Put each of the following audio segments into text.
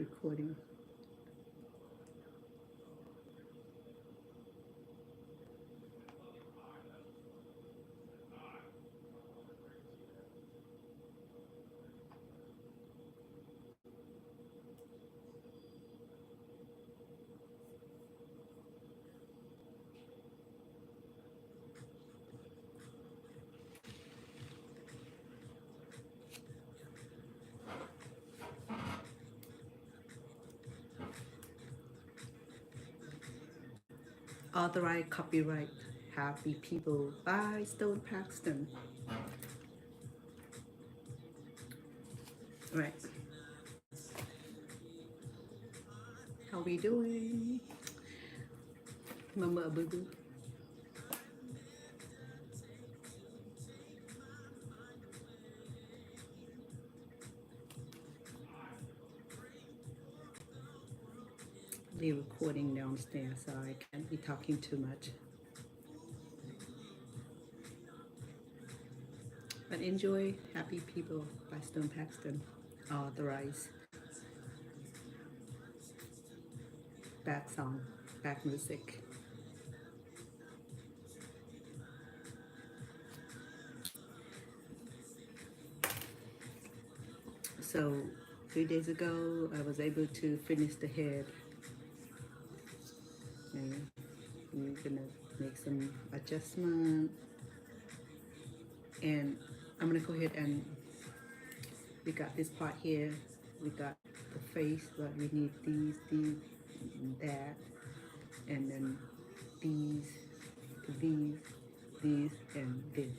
recording. Authorized copyright Happy People by Stone Paxton. Right. How we doing? Mama Boo Boo. They're recording downstairs, so I can't be talking too much. But enjoy Happy People by Stone Paxton. Authorized. Back song, back music. So 3 days ago, I was able to finish the head. And we're gonna make some adjustment. And I'm gonna go ahead and we got this part here. We got the face, but we need these, that, and then these, and this.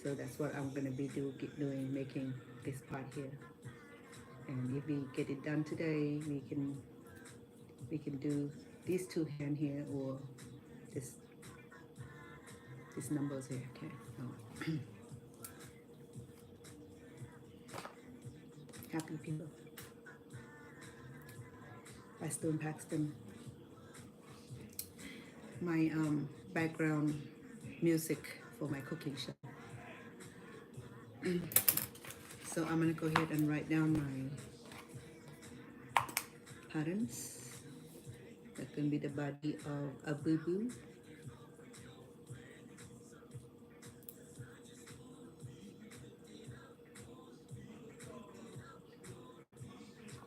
So that's what I'm gonna be doing, making this part here. And if we get it done today, we can do these two hand here or this numbers here. Okay. So. Happy People by Stone Paxton. My background music for my cooking show. So I'm gonna go ahead and write down my patterns. That's gonna be the body of a boo boo.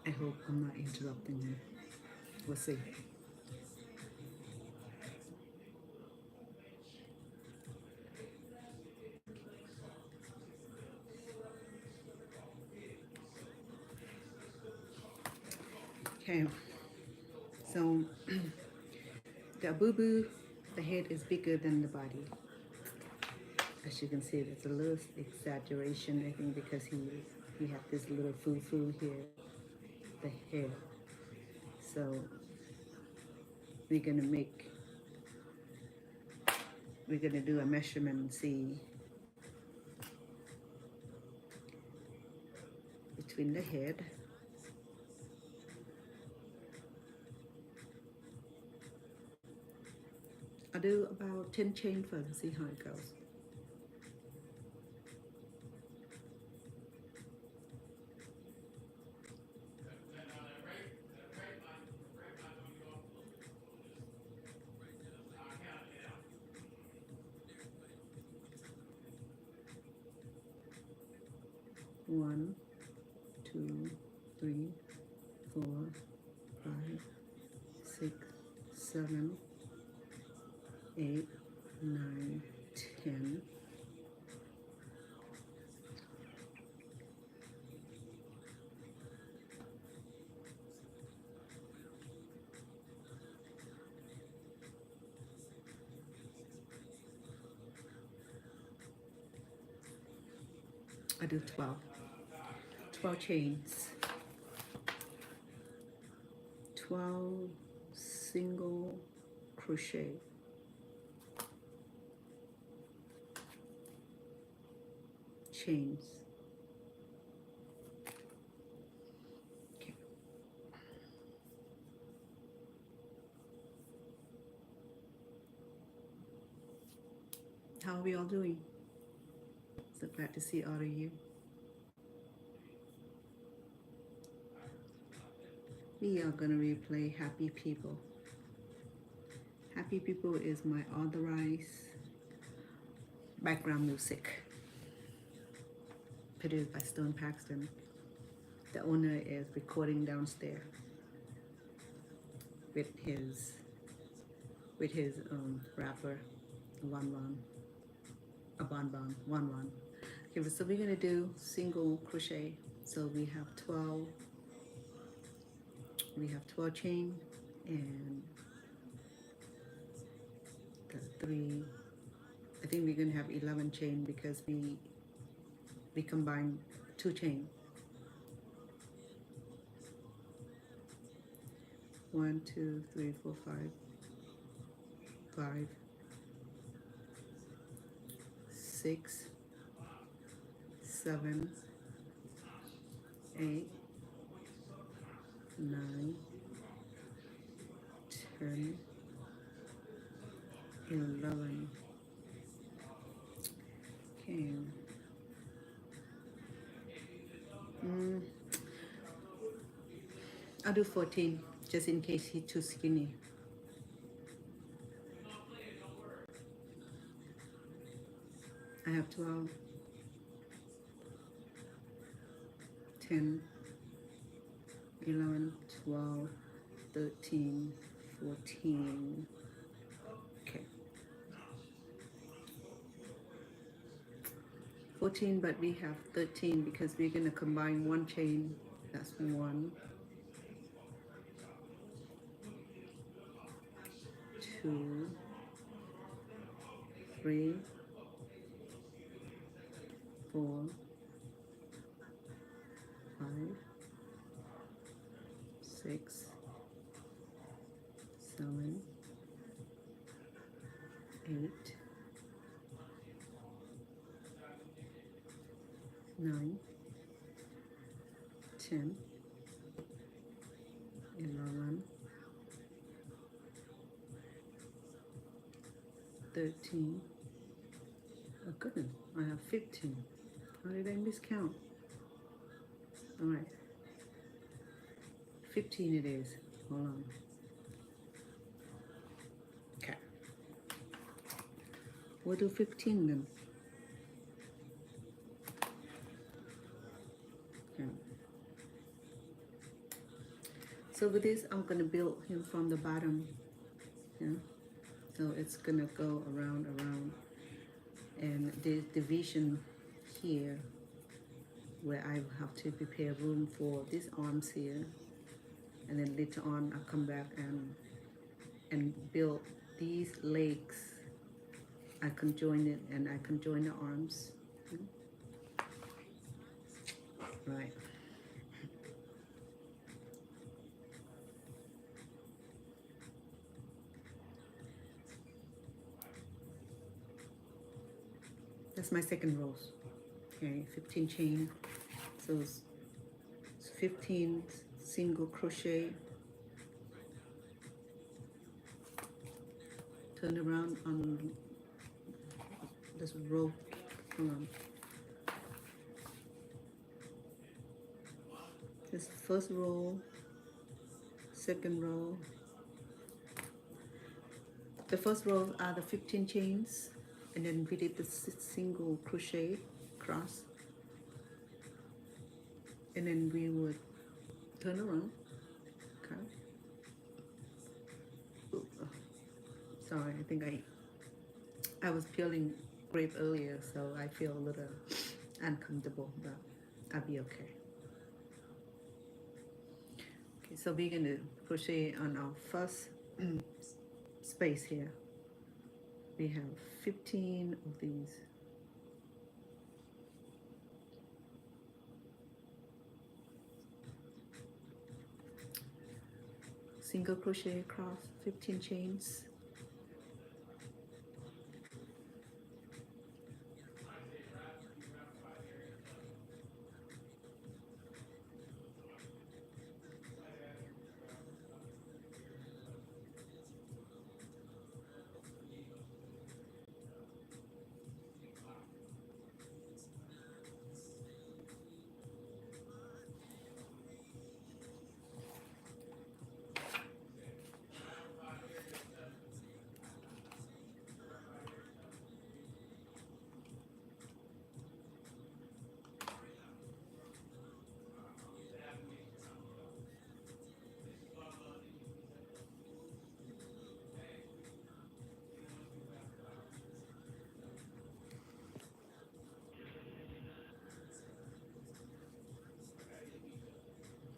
I hope I'm not interrupting you. We'll see. Okay, so the boo boo, the head is bigger than the body. As you can see, there's a little exaggeration, I think, because he had this little foo here, the head. So we're gonna do a measurement and see between the head I'll do about 10 chain first and see how it goes. One, 2, 3, 4, 5, 6, 7, 8, 9, 10. I do 12 chains, 12 single crochet, chains. Okay. How are we all doing? So glad to see all of you. We are gonna replay Happy People. Happy People is my authorized background music, produced by Stone Paxton. The owner is recording downstairs with his rapper, Wan, Wan. Okay, so we're gonna do single crochet. So we have 12 chain and the 3. I think we're gonna have 11 chain because we combine 2 chain. 1, 2, 3, 4, 5, 6, 7, 8, 9, 10, 11. Okay. I'll do 14 just in case he's too skinny. I have 12, 10, 11, 12, 13, 14. Okay. 14, but we have 13 because we're going to combine 1 chain. That's 1, 2, 3, 4, 5, 6, 7, 8, 9, 10, 11, 13. Oh goodness, I have 15. How did I miscount? All right, 15 it is. Hold on. Okay, we'll do 15 then. Okay. So with this, I'm gonna build him from the bottom. Yeah. So it's gonna go around, and the division here where I have to prepare room for these arms here, and then later on I'll come back and build these legs. I can join it and I can join the arms. Right. That's my second row. Okay, 15 chain. So it's 15 single crochet. Turn around on this row. Hold on. This first row, second row. The first row are the 15 chains, and then we did the single crochet cross, and then we would turn around. Okay. Ooh, sorry, I think I was peeling grape earlier, so I feel a little uncomfortable, but I'll be okay. Okay, so we're gonna crochet on our first space here. We have 15 of these. Single crochet across, 15 chains.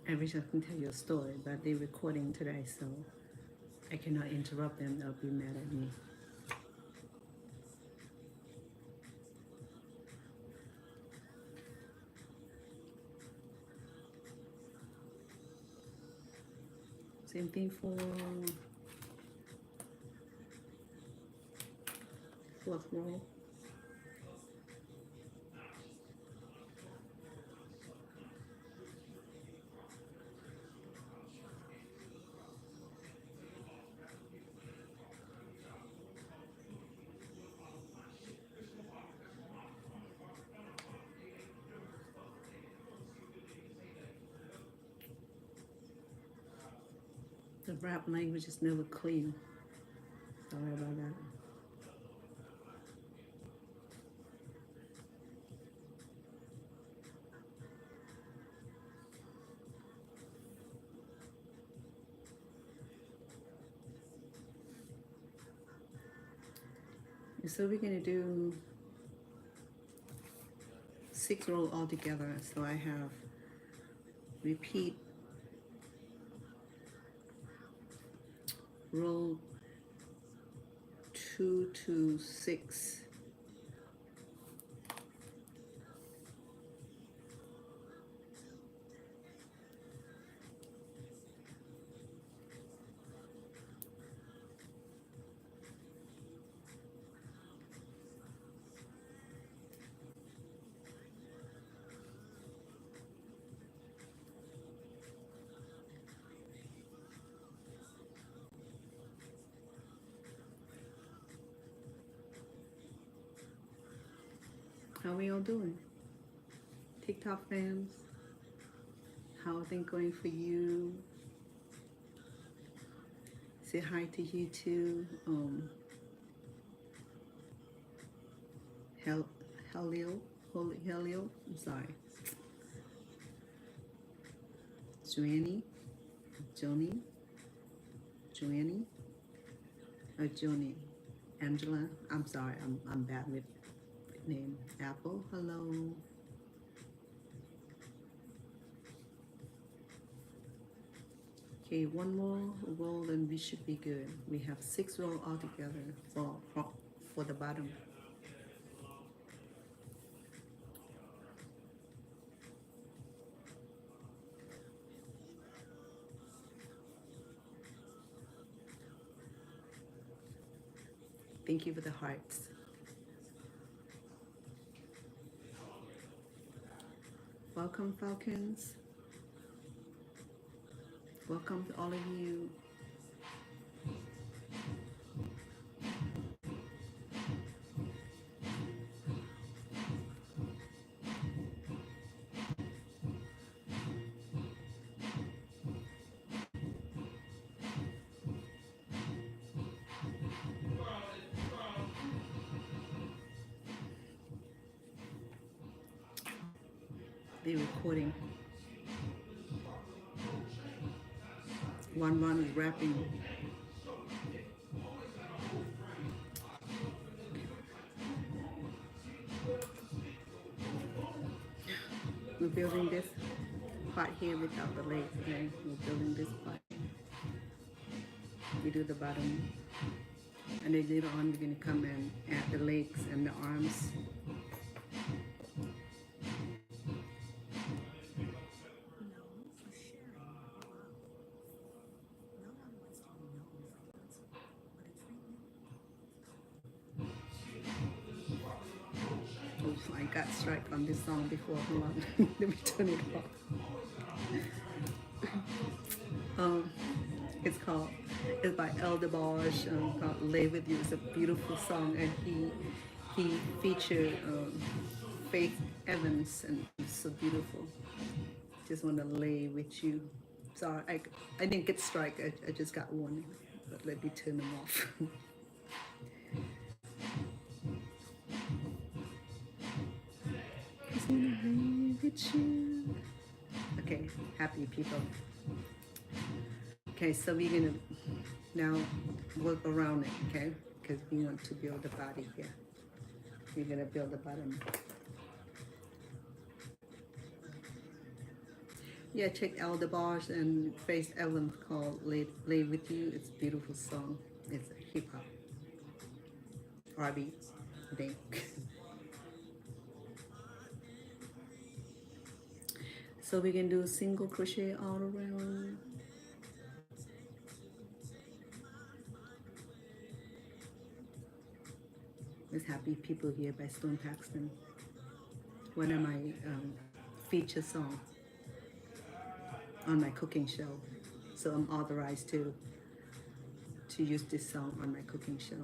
I wish I can tell you a story, but they're recording today, so I cannot interrupt them. They'll be mad at me. Same thing for fourth row. The rap language is never clean. Sorry about that. So we're gonna do 6 rows all together. So I have repeat row 2 to 6. How we all doing? TikTok fans, how are things going for you? Say hi to you too. Helio, I'm sorry. Joannie, Joni, Angela. I'm sorry, I'm bad with name. Apple, hello. Okay, one more roll and we should be good. We have 6 rolls altogether for the bottom. Thank you for the hearts. Welcome, Falcons. Welcome to all of you. They're recording. One is wrapping. We're building this part here without the legs, okay? We're building this part. We do the bottom. And then later on we're gonna come and add the legs and the arms. I got strike on this song before. Hold on. Let me turn it off. It's by DeBarge, called Lay With You. It's a beautiful song, and he featured Faith Evans, and it's so beautiful. Just want to lay with you. Sorry, I didn't get strike. I just got warning, but let me turn them off. Okay, happy people. Okay, so we're gonna now work around it, okay? Because we want to build the body here. We're gonna build the bottom. Yeah, check out DeBarge and Faith Evans called Lay With You. It's a beautiful song. It's hip hop, R&B, I think. So we can do a single crochet all around. There's Happy People Here by Stone Paxton. One of my feature songs on my cooking show. So I'm authorized to use this song on my cooking show.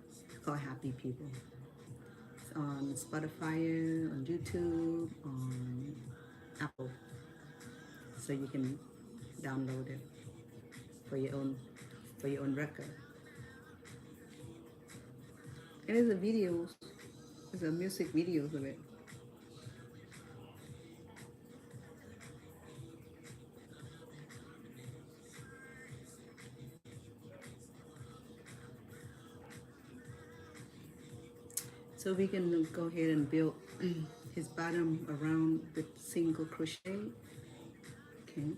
It's called Happy People. It's on Spotify, on YouTube, on Apple. So you can download it for your own record. And there's a videos, there's a music videos of it. So we can go ahead and build his bottom around with single crochet. Okay.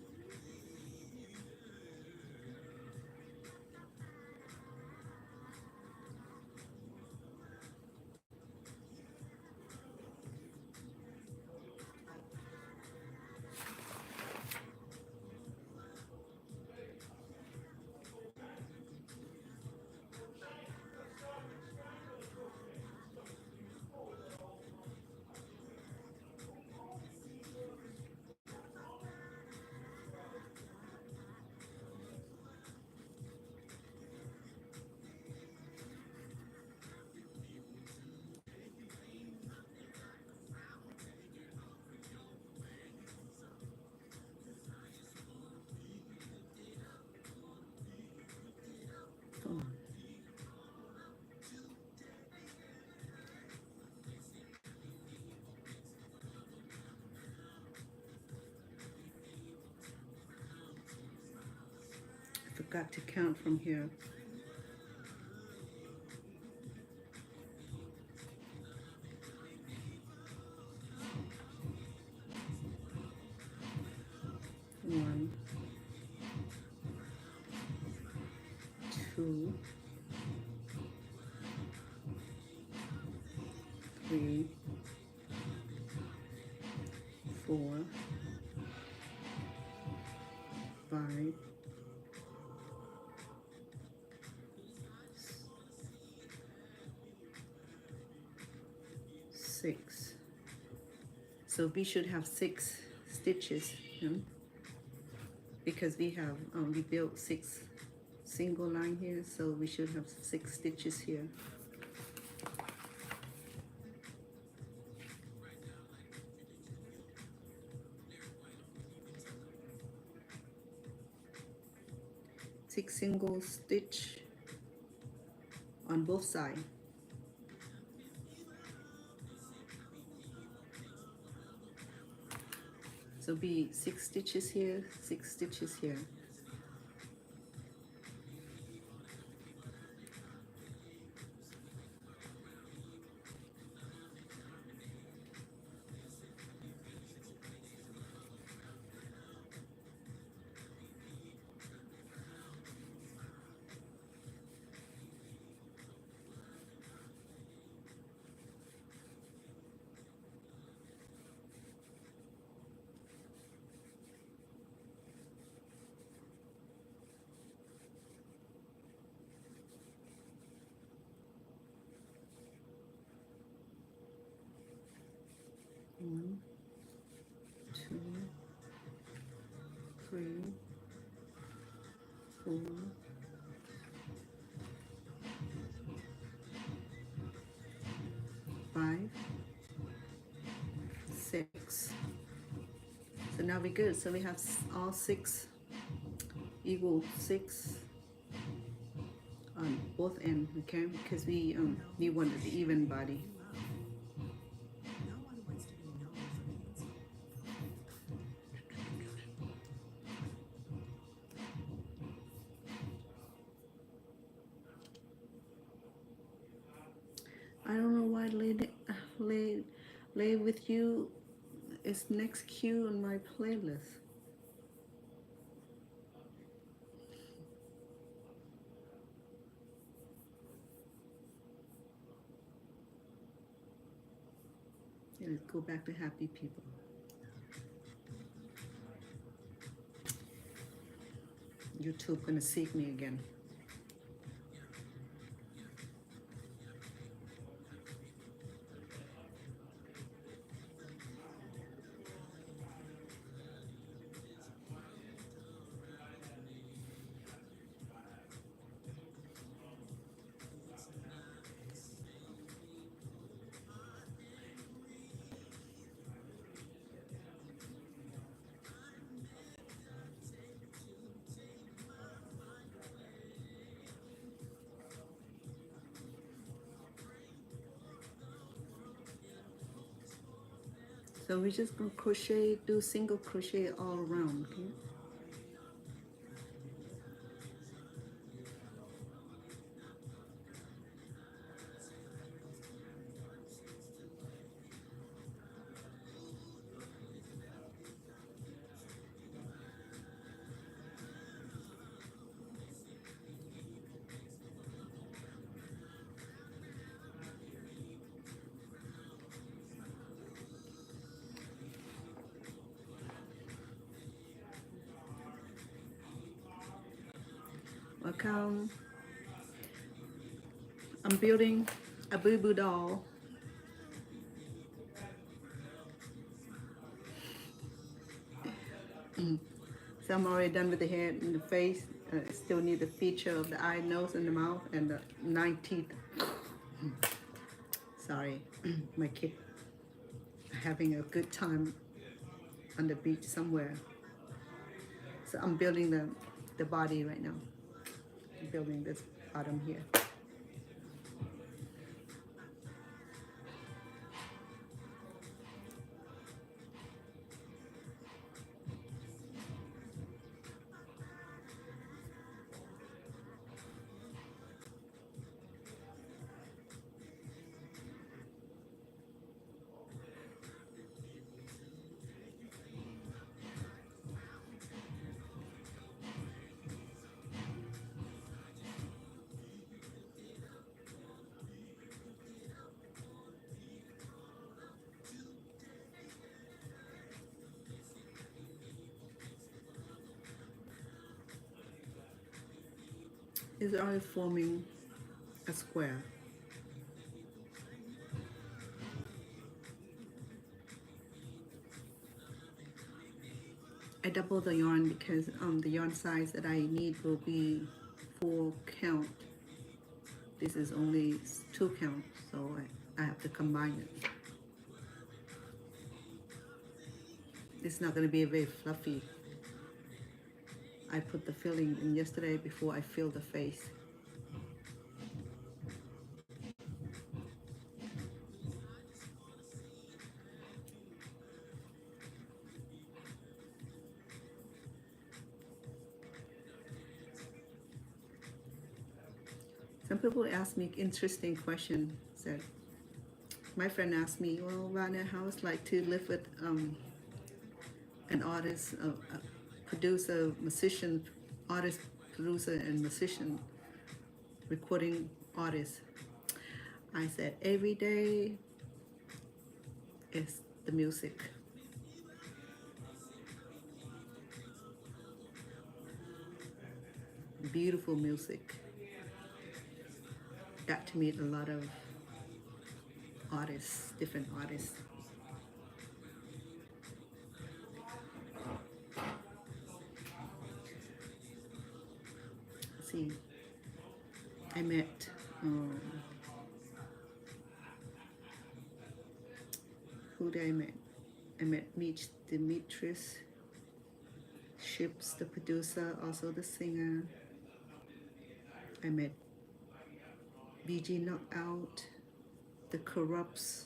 Come on. I forgot to count from here. One, two, three, four, five, 6. So we should have 6 stitches, because we built 6 single line here, so we should have 6 stitches here. Six single stitch on both sides. So be 6 stitches here, 6 stitches here. One, two, three, 4, 5, 6. So now we're good. So we have all 6 equal 6 on both ends, okay? Because we wanted the even body. I don't know why Play with You is next cue on my playlist. And let's go back to Happy People. YouTube gonna seek me again. So we're just gonna crochet, do single crochet all around, okay? Welcome. I'm building a boo-boo doll. So I'm already done with the head and the face. Still need the feature of the eye, nose, and the mouth, and the 9 teeth. Sorry, my kid having a good time on the beach somewhere. So I'm building the body right now. I'm building this bottom here. It's already forming a square. I double the yarn because the yarn size that I need will be 4 count. This is only 2 count, so I have to combine it. It's not going to be very fluffy. I put the filling in yesterday before I filled the face. Some people ask me interesting question. So my friend asked me, well, Rana, how it's like to live with an artist, a producer, musician, artist, producer, and musician, recording artist. I said, every day is the music. Beautiful music. Got to meet a lot of artists, different artists. Let's see, I met who did I met? I met Mitch Demetrius Ships, the producer, also the singer. I met BG Knockout, the Corrupts,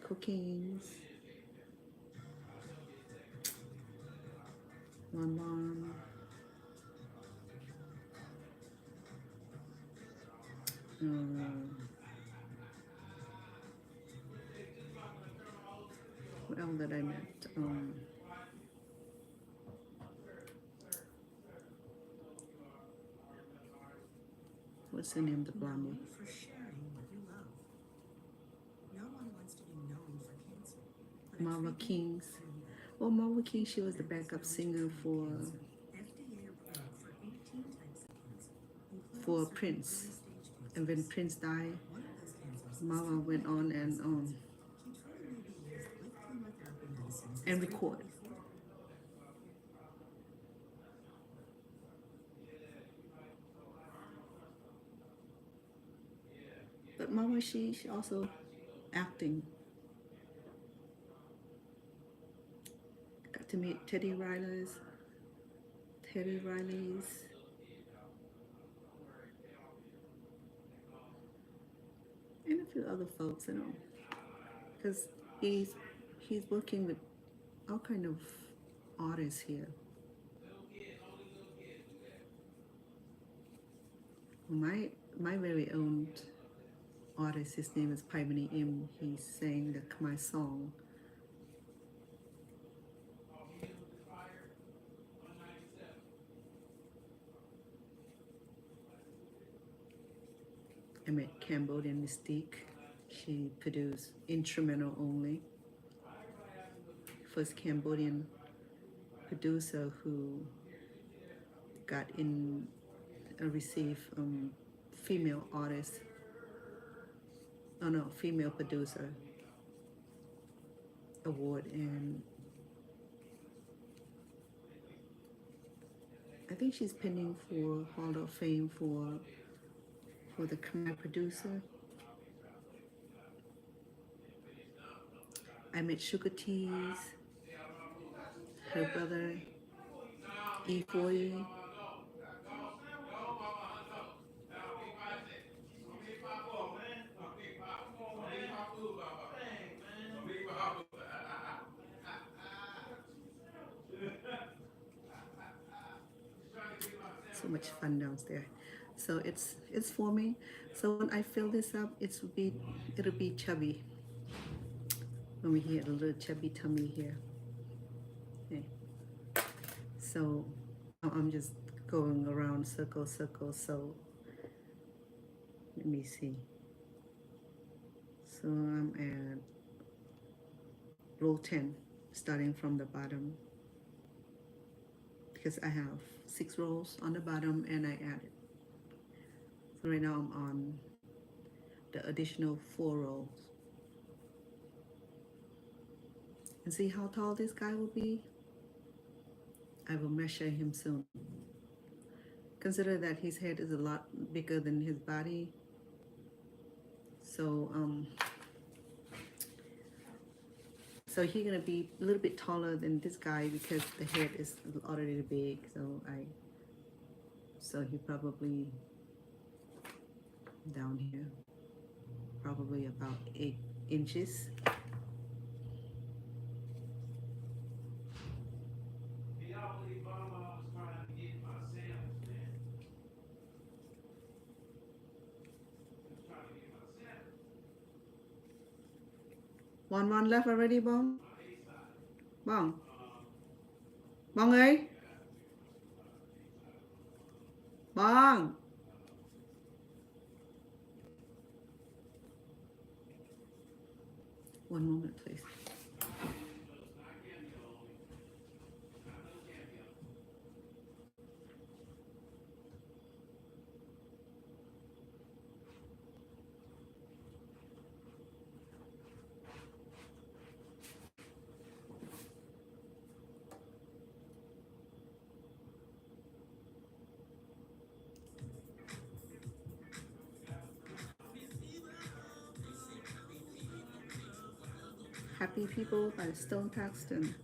Cookings, Mom, what else did I met? What's the name of the blondie? Known for sharing what you love. No one wants to be known for cancer. But a Marva treatment Kings. for you. Well, Marva King, she was the backup singer for FDA approved for 18 types of cancer, including certain Prince. early-stage And when cancers. Prince died, One of those cancers is Marva went on and Keytruda may be used with chemotherapy medicines as record. frequently before. But Marva, she also acting. Got to meet Teddy Riley's, and a few other folks, you know, because he's working with all kind of artists here. My very own artist, his name is Paimani Im. He sang the Khmer song. I met Cambodian Mystique. She produced instrumental only. First Cambodian producer who got in received female artist. Oh no, female producer award, and I think she's pending for Hall of Fame for the Khmer producer. I met Sugar Teas, her brother E40. So much fun downstairs. So it's forming. So when I fill this up, it'll be chubby. When we hear a little chubby tummy here. Okay. So I'm just going around circle. So let me see. So I'm at row 10, starting from the bottom, because I have 6 rows on the bottom and I added. So right now I'm on the additional 4 rows. And see how tall this guy will be? I will measure him soon. Consider that his head is a lot bigger than his body. So he's gonna be a little bit taller than this guy because the head is already big. So he probably down here, probably about 8 inches. One left already, Bong? Bong? Bong ơi? Bong! One moment, please. Happy People by Stone Paxton.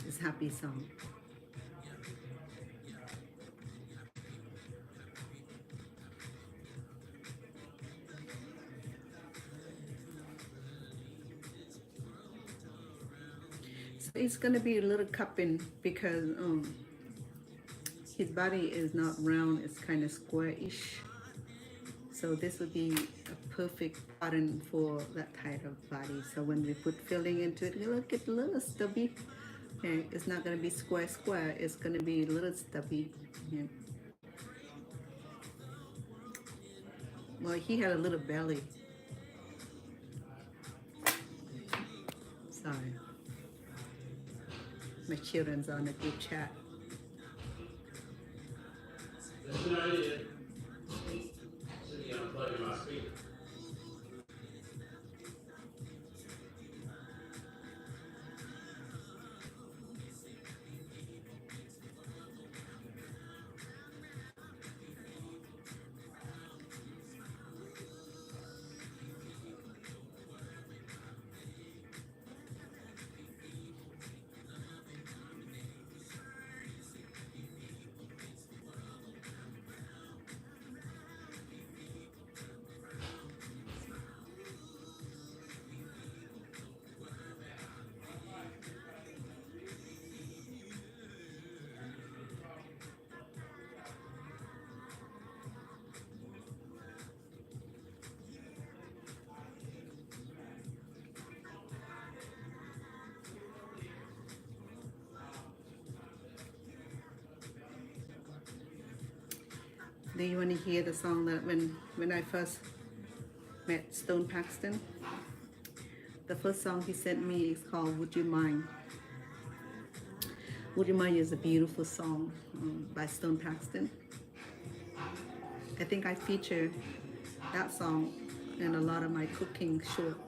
It's a happy song. It's gonna be a little cupping because his body is not round, it's kind of square-ish. So this would be a perfect pattern for that type of body. So when we put filling into it, it'll get a little stubby. Okay, it's not gonna be square square, it's gonna be a little stubby. Yeah. Well, he had a little belly. Sorry. My children's on a group chat. That's a good idea. Should be unplugging my speaker. Do you want to hear the song that when I first met Stone Paxton? The first song he sent me is called Would You Mind? Would You Mind is a beautiful song by Stone Paxton. I think I feature that song in a lot of my cooking short.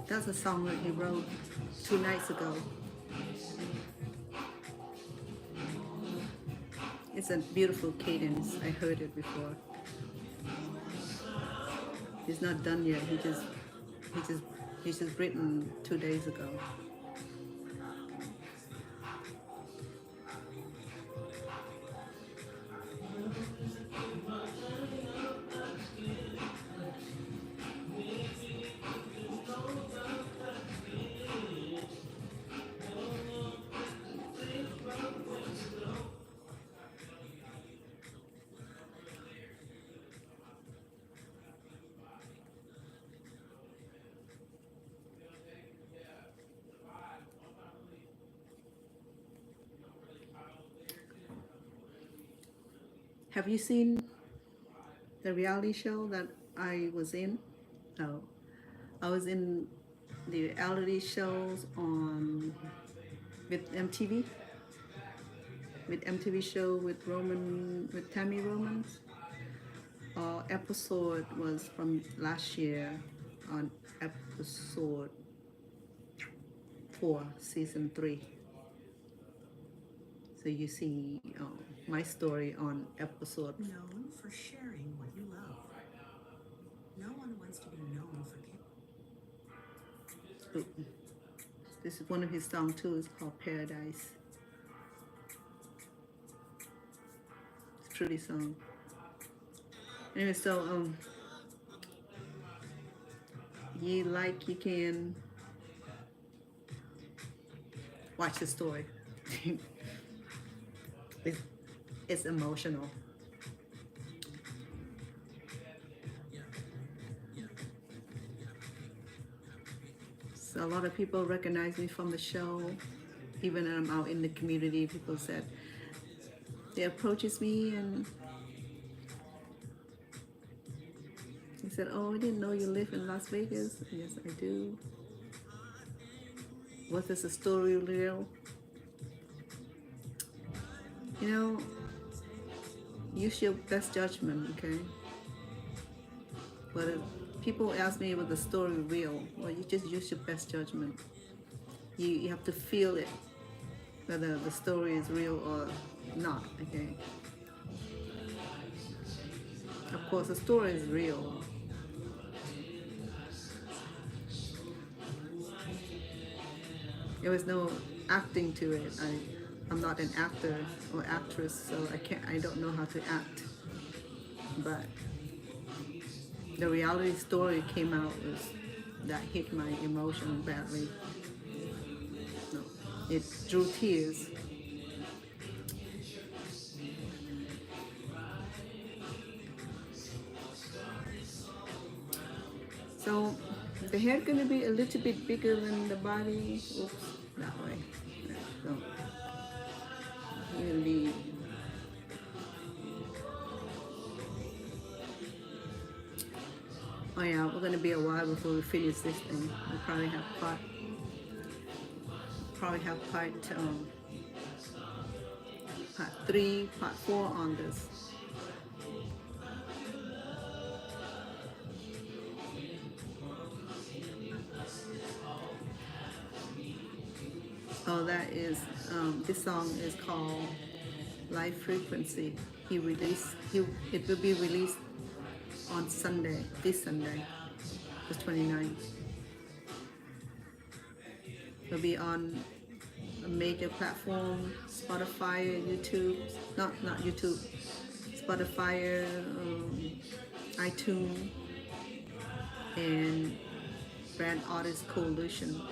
That's a song that he wrote 2 nights ago. It's a beautiful cadence. I heard it before. He's not done yet. He's just written 2 days ago. Have you seen the reality show that I was in? No. I was in the reality shows with MTV. With MTV show with Tammy Romans. Episode was from last year on episode 4, season 3. So you see my story on episode. Known for sharing what you love. No one wants to be known for This is one of his songs too. It's called Paradise. It's a pretty song. Anyway, so you can watch the story. it's, it's emotional. So a lot of people recognize me from the show. Even when I'm out in the community, people said, they approaches me and he said, oh, I didn't know you live in Las Vegas. Yes, I do. Was this a story real? You know, use your best judgment, okay? But if people ask me, was the story real? Well, you just use your best judgment. You have to feel it, whether the story is real or not, okay? Of course, the story is real. There was no acting to it. I'm not an actor or actress, so I don't know how to act. But the reality story came out that hit my emotion badly. No, it drew tears. So the head gonna be a little bit bigger than the body. Oops, that way. So really, oh yeah, we're gonna be a while before we finish this thing. We'll probably have part 3, part 4 on this. Oh, that is, this song is called Life Frequency. It will be released on Sunday, this Sunday, the 29th. It'll be on a major platform, Spotify, YouTube, not YouTube, Spotify, iTunes, and Brand Artist Coalition.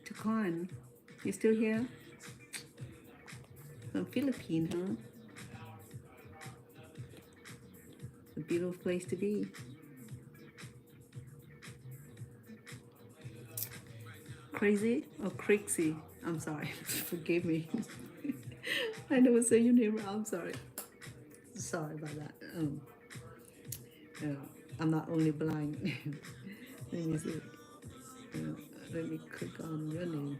Tukan, you still here? From Philippines, huh? It's a beautiful place to be. Crazy or Crixie? I'm sorry, forgive me. I never say your name wrong, I'm sorry. Sorry about that. I'm not only blind. Let me see. Let me click on your name.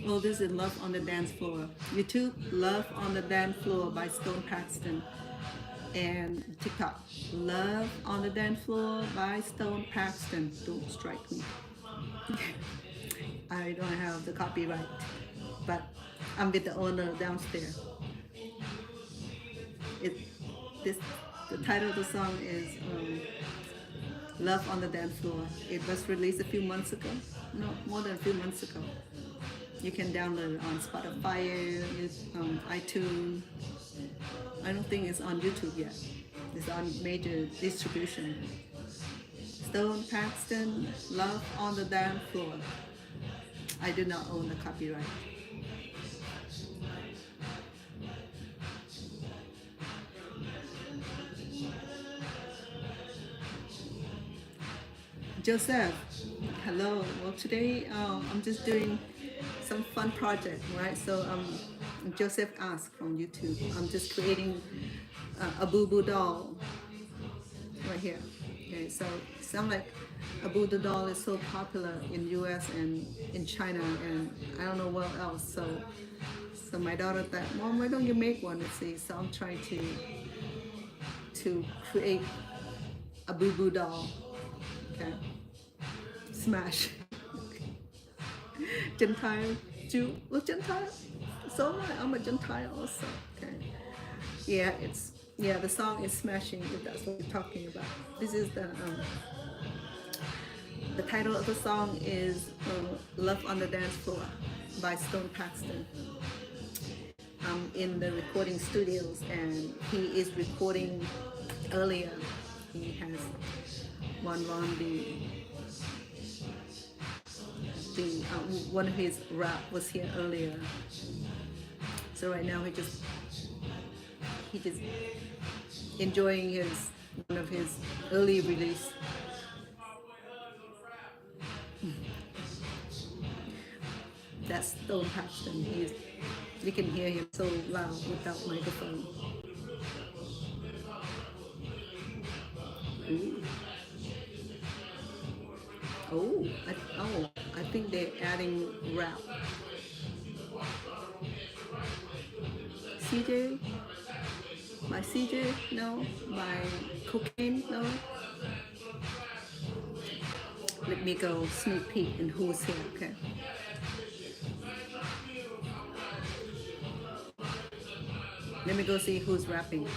Well, this is Love on the Dance Floor. YouTube, Love on the Dance Floor by Stone Paxton. And TikTok, Love on the Dance Floor by Stone Paxton. Don't strike me. I don't have the copyright, but I'm with the owner downstairs. The title of the song is Love on the Dance Floor. It was released a few months ago. No, more than a few months ago. You can download it on Spotify, iTunes, I don't think it's on YouTube yet. It's on major distribution. Stone Paxton, Love on the Dance Floor. I do not own the copyright. Joseph, hello. Well, today I'm just doing some fun project, right? So Joseph asked from YouTube. I'm just creating a boo boo doll right here. Okay, so sound like a boo boo doll is so popular in U.S. and in China, and I don't know where else. So my daughter thought, Mom, why don't you make one? Let's see. So I'm trying to create a boo boo doll. Okay. Smash. Gentile Jew. Look, Gentile. So I'm a Gentile also. Okay. Yeah, the song is smashing if that's what you're talking about. This is the title of the song is Love on the Dance Floor by Stone Paxton. I'm in the recording studios and he is recording earlier. He has one one of his rap was here earlier. So right now he just enjoying one of his early release. That's Stone Paxton. You can hear him so loud without microphone. Ooh. I think they're adding rap. CJ? My CJ? No. My cocaine? No. Let me go sneak peek and who's here, okay? Let me go see who's rapping.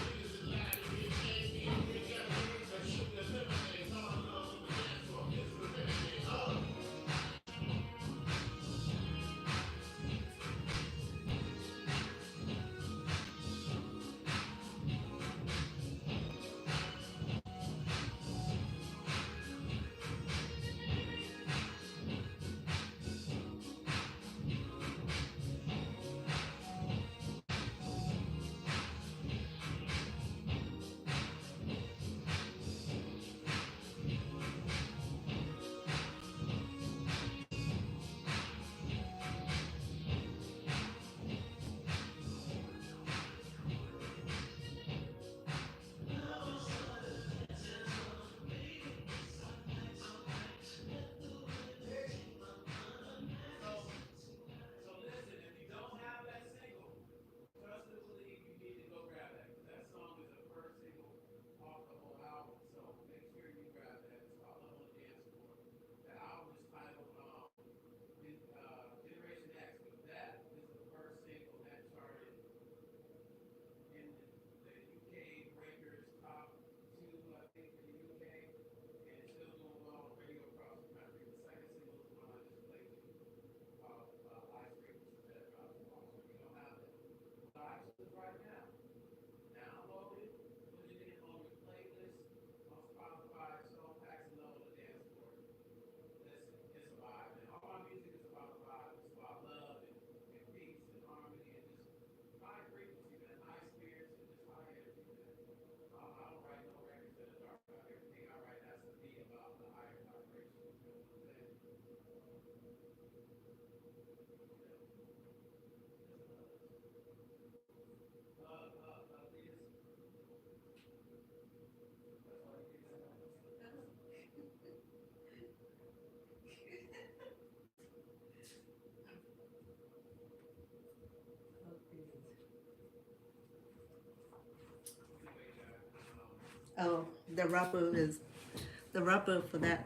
Oh, the rapper for that.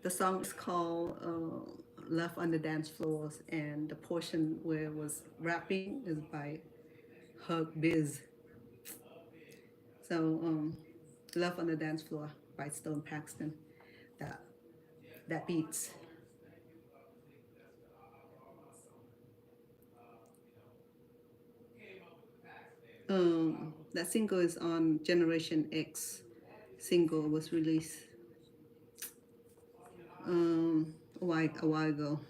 The song is called "Love on the Dance Floors," and the portion where it was rapping is by Hug Biz. So, "Love on the Dance Floor" by Stone Paxton. That that beats. That single is on Generation X. Single was released a while ago,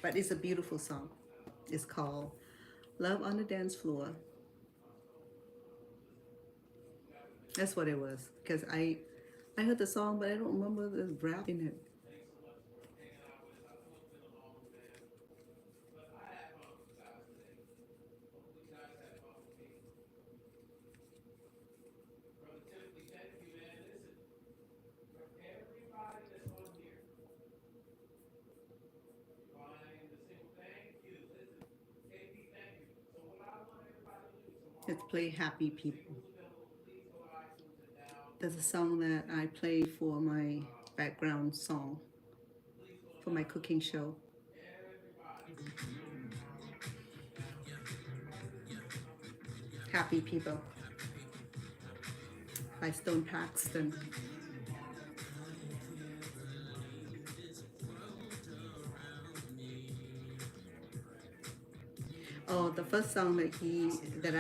but it's a beautiful song. It's called "Love on the Dance Floor." That's what it was. Because I heard the song, but I don't remember the rap in it. Let's play Happy People. That's a song that I play for my background song for my cooking show. Happy People by Stone Paxton. Oh, the first song that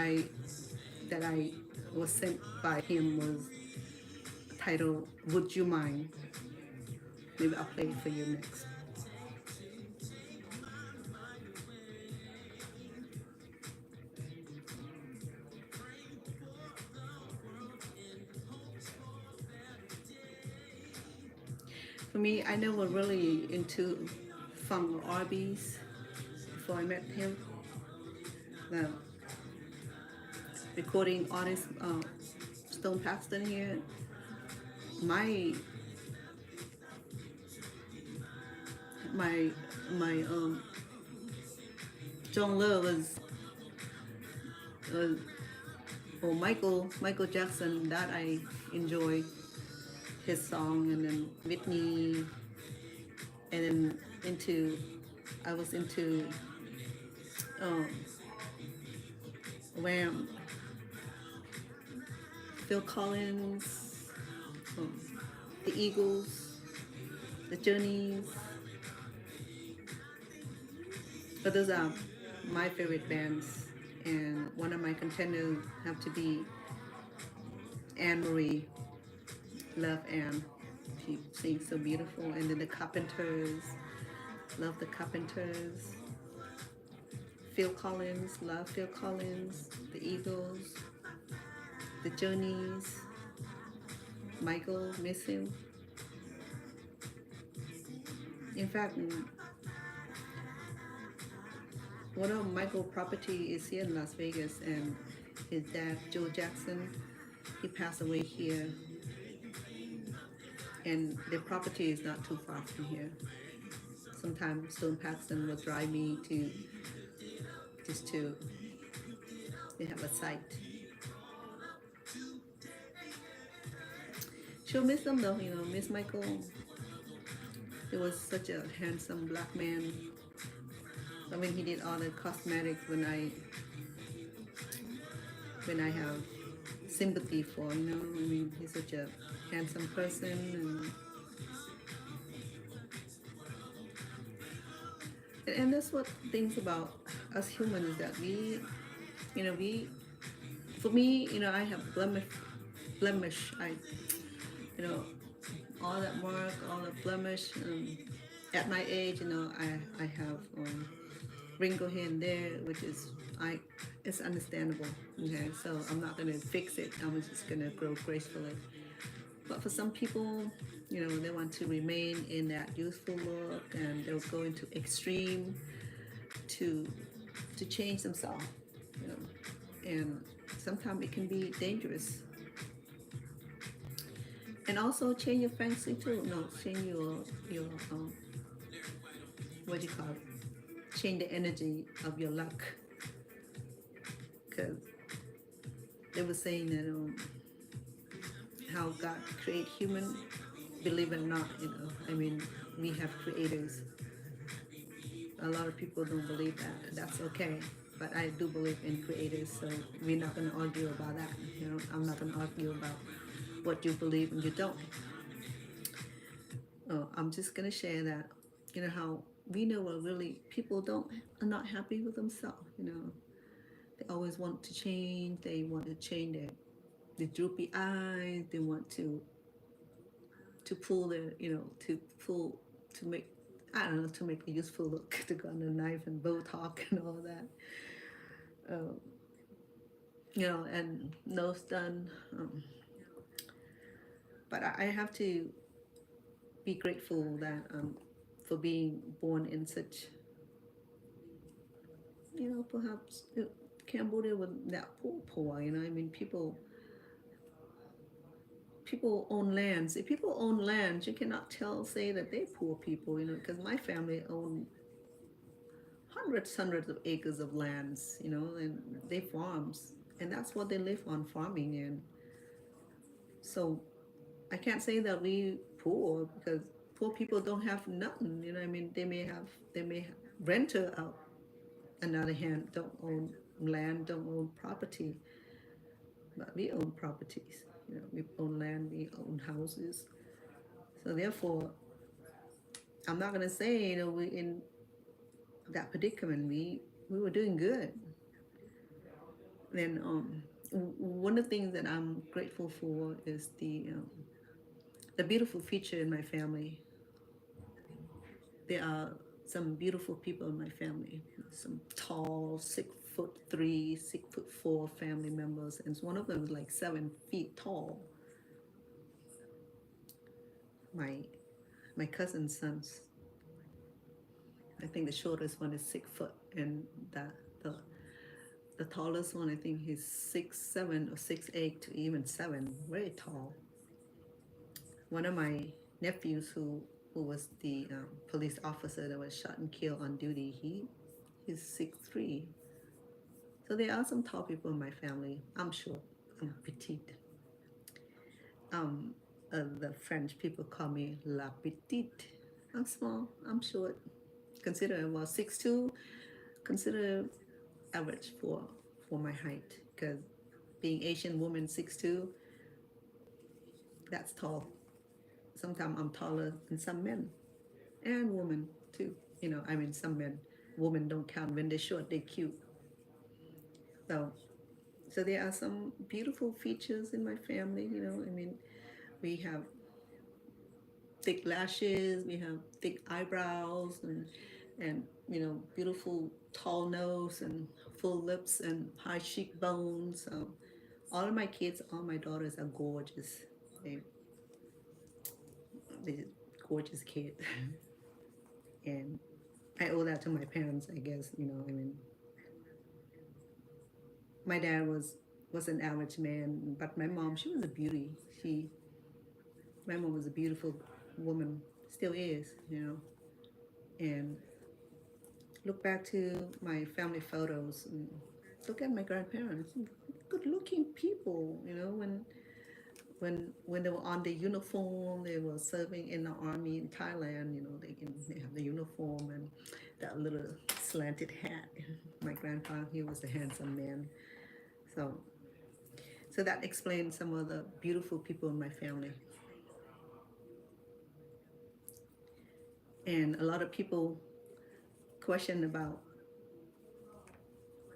I was sent by him was titled "Would You Mind." Maybe I'll play it for you next. For me, I never really into funk or R&Bs before I met him. The recording artist Stone Paxton here. My John Love was or Michael Jackson, that I enjoy his song, and then Whitney, and then I was into Wham, Phil Collins, the Eagles, the Journeys. But those are my favorite bands, and one of my contenders have to be Anne Marie. Love Anne. She sings so beautiful. And then the Carpenters. Love the Carpenters. Phil Collins. Love Phil Collins. The Eagles. The Journeys. Michael, miss him. In fact, one of Michael's property is here in Las Vegas, and his dad, Joe Jackson, he passed away here. And the property is not too far from here. Sometimes Stone Paxton will drive me to they have a site. She'll miss them though, miss Michael. He was such a handsome black man. I mean, he did all the cosmetics when I have sympathy for, I mean, he's such a handsome person, and that's what things about us humans is that we for me, I have blemish. All that mark, all the blemish. At my age, I have wrinkle here and there, which is it's understandable. Okay, so I'm not gonna fix it. I'm just gonna grow gracefully. But for some people, they want to remain in that youthful look, and they'll go into extreme to change themselves. And sometimes it can be dangerous. And also change your fancy too. No, change your what do you call it? Change the energy of your luck. Because they were saying that how God create human, believe it or not, I mean, we have creators. A lot of people don't believe that. That's okay. But I do believe in creators, so we're not going to argue about that. I'm not going to argue about what you believe and you don't. I'm just going to share that, how we know what really people are not happy with themselves, They always want to change. They want to change the droopy eyes. They want to pull their, to pull, to make, I don't know, to make a useful look, to go on a knife and Botox and all that. Um, and nose done. But I have to be grateful that for being born in such, perhaps Cambodia was that poor. I mean, people own lands. If people own lands, you cannot say that they're poor people. Because my family own hundreds of acres of lands. And they farms, and that's what they live on, farming. And so I can't say that we poor, because poor people don't have nothing. I mean, they may renter out. Another hand, don't own land, don't own property, but we own properties. We own land, we own houses. So therefore, I'm not gonna say we in that predicament. We were doing good. Then one of the things that I'm grateful for is the beautiful feature in my family. There are some beautiful people in my family, some tall 6'3", 6'4" family members, and one of them is like 7 feet tall. My cousin's sons, I think the shortest one is 6 foot, and the tallest one, I think he's 6'7" or 6'8" to even 7, very tall. One of my nephews who was the police officer that was shot and killed on duty, he's 6'3". So there are some tall people in my family. I'm short, I'm petite. The French people call me la petite. I'm small, I'm short. Consider 6'2", consider average for my height, because being Asian woman 6'2", that's tall. Sometimes I'm taller than some men and women too. I mean, some men, women don't count. When they're short, they're cute. So there are some beautiful features in my family. I mean, we have thick lashes, we have thick eyebrows, and beautiful tall nose and full lips and high cheekbones. So all of my kids, all my daughters are gorgeous. They're gorgeous kid. And I owe that to my parents, I guess. I mean, my dad was an average man, but my mom, she was a beauty. My mom was a beautiful woman, still is. And look back to my family photos and look at my grandparents, good looking people. When they were on the uniform, they were serving in the army in Thailand. They have the uniform and that little slanted hat. My grandpa, he was a handsome man. So that explains some of the beautiful people in my family. And a lot of people question about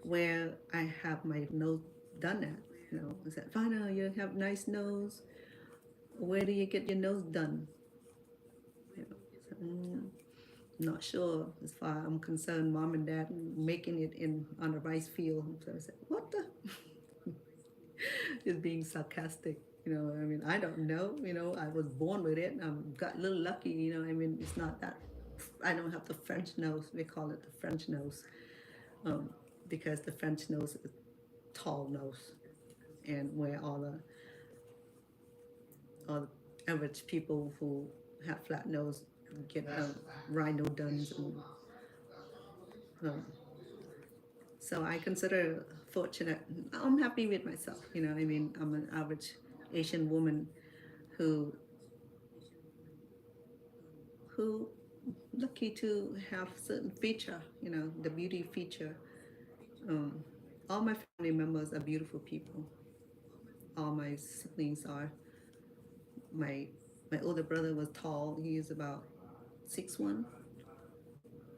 where I have my nose done at. I said, Vana, you have nice nose. Where do you get your nose done? Not sure. As far as I'm concerned, mom and dad making it on the rice field. So I said, what the? Just being sarcastic. I mean, I don't know. I was born with it. I got a little lucky. I mean, it's not that. I don't have the French nose. We call it the French nose, because the French nose is tall nose, and where all the average people who have flat nose get rhino duns. So I consider fortunate. I'm happy with myself. I mean, I'm an average Asian woman who lucky to have certain feature, the beauty feature. All my family members are beautiful people. All my siblings are. My older brother was tall. He is about 6'1".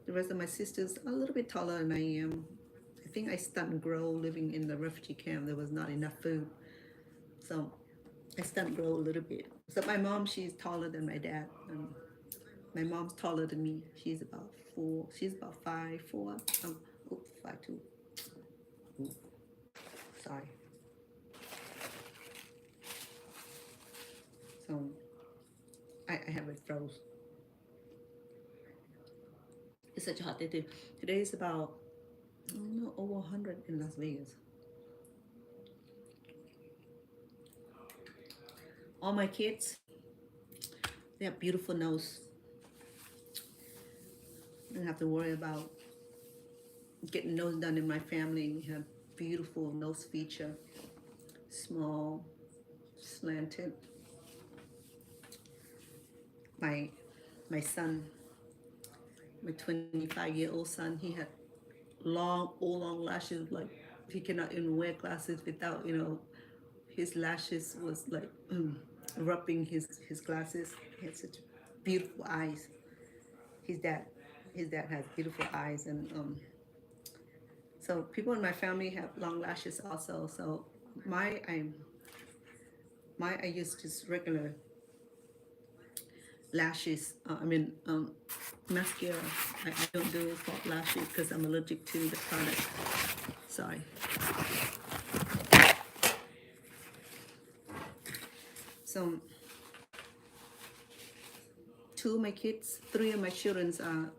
The rest of my sisters are a little bit taller than I am. I think I stunt grow living in the refugee camp. There was not enough food, so I stunt grow a little bit. So my mom, she's taller than my dad. My mom's taller than me. She's about 4. She's about 5'4". Oops, 5'2". Ooh, sorry. So I have it froze. It's such a hot day too. Today is about, I don't know, over 100 in Las Vegas. All my kids, they have beautiful nose. I don't have to worry about getting nose done in my family. We have beautiful nose feature, small, slanted. My son, my 25-year-old son, he had long lashes. Like he cannot even wear glasses without, his lashes was like rubbing his glasses. He had such beautiful eyes. His dad has beautiful eyes, and so people in my family have long lashes also. So I use just regular lashes. Mascara. I don't do false lashes because I'm allergic to the product. Sorry. So 2 of my kids, 3 of my children are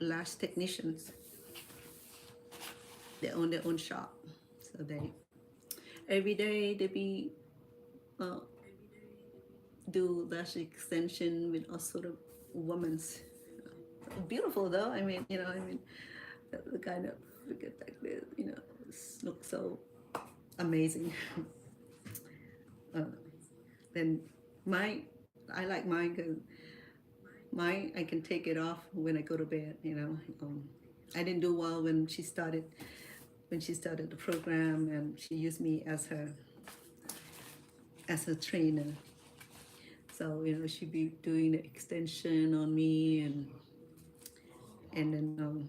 lash technicians. They own their own shop, so every day they do lash extension with all sort of women's. Beautiful though. The kind of look at like this, looks so amazing. Then I like mine because mine I can take it off when I go to bed. I didn't do well when she started the program, and she used me as her trainer. So she'd be doing the extension on me, and then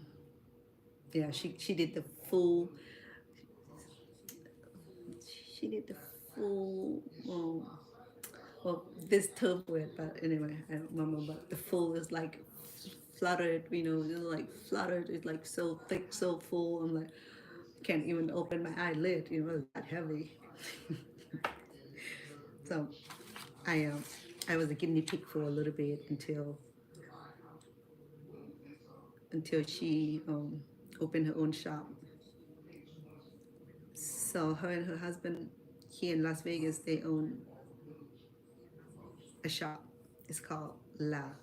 she did the full. She did the full. Well, this term word, but anyway, I don't remember. But the full is like fluttered, just like fluttered. It's like so thick, so full. I'm like, can't even open my eyelid. It's that heavy. So, I was a guinea pig for a little bit until she opened her own shop. So her and her husband here in Las Vegas, they own a shop. It's called Lab.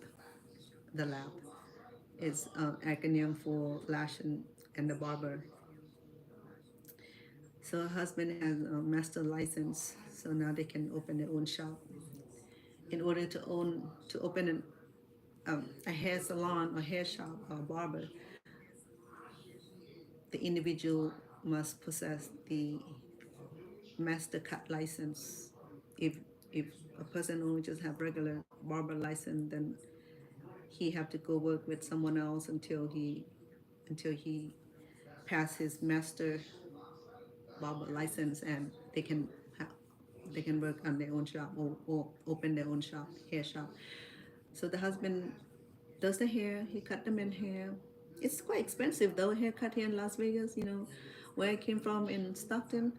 The Lab is acronym for Lash and the Barber. So her husband has a master license, so now they can open their own shop. In order to open a hair salon or hair shop or barber, the individual must possess the master cut license. If a person only just have regular barber license, then he have to go work with someone else until he pass his master barber license, and they can work on their own shop or open their own shop, hair shop. So the husband does the hair. He cut the men hair. It's quite expensive though, haircut here in Las Vegas. Where I came from in Stockton.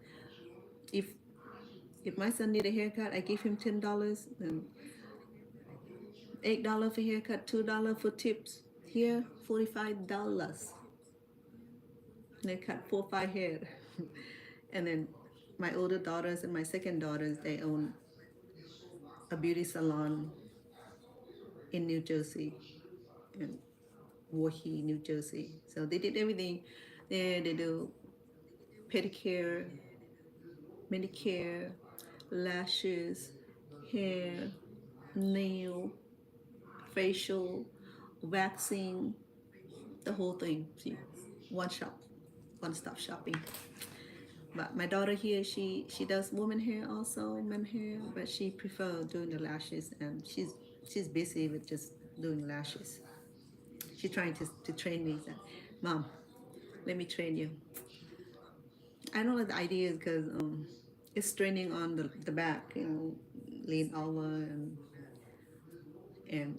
If my son need a haircut, I give him $10 and $8 for haircut, $2 for tips. Here, $45. And they cut 4 or 5 hair. And then my older daughters and my second daughters, they own a beauty salon in New Jersey, in Waukee, New Jersey. So they did everything there. They do pedicure, manicure, lashes, hair, nail, facial, waxing, the whole thing. See, one shop, one-stop shopping. But my daughter here, she does woman hair also and men hair, but she prefers doing the lashes, and she's busy with just doing lashes. She's trying to train me. Mom, let me train you. I don't like the idea because it's straining on the back, lean over and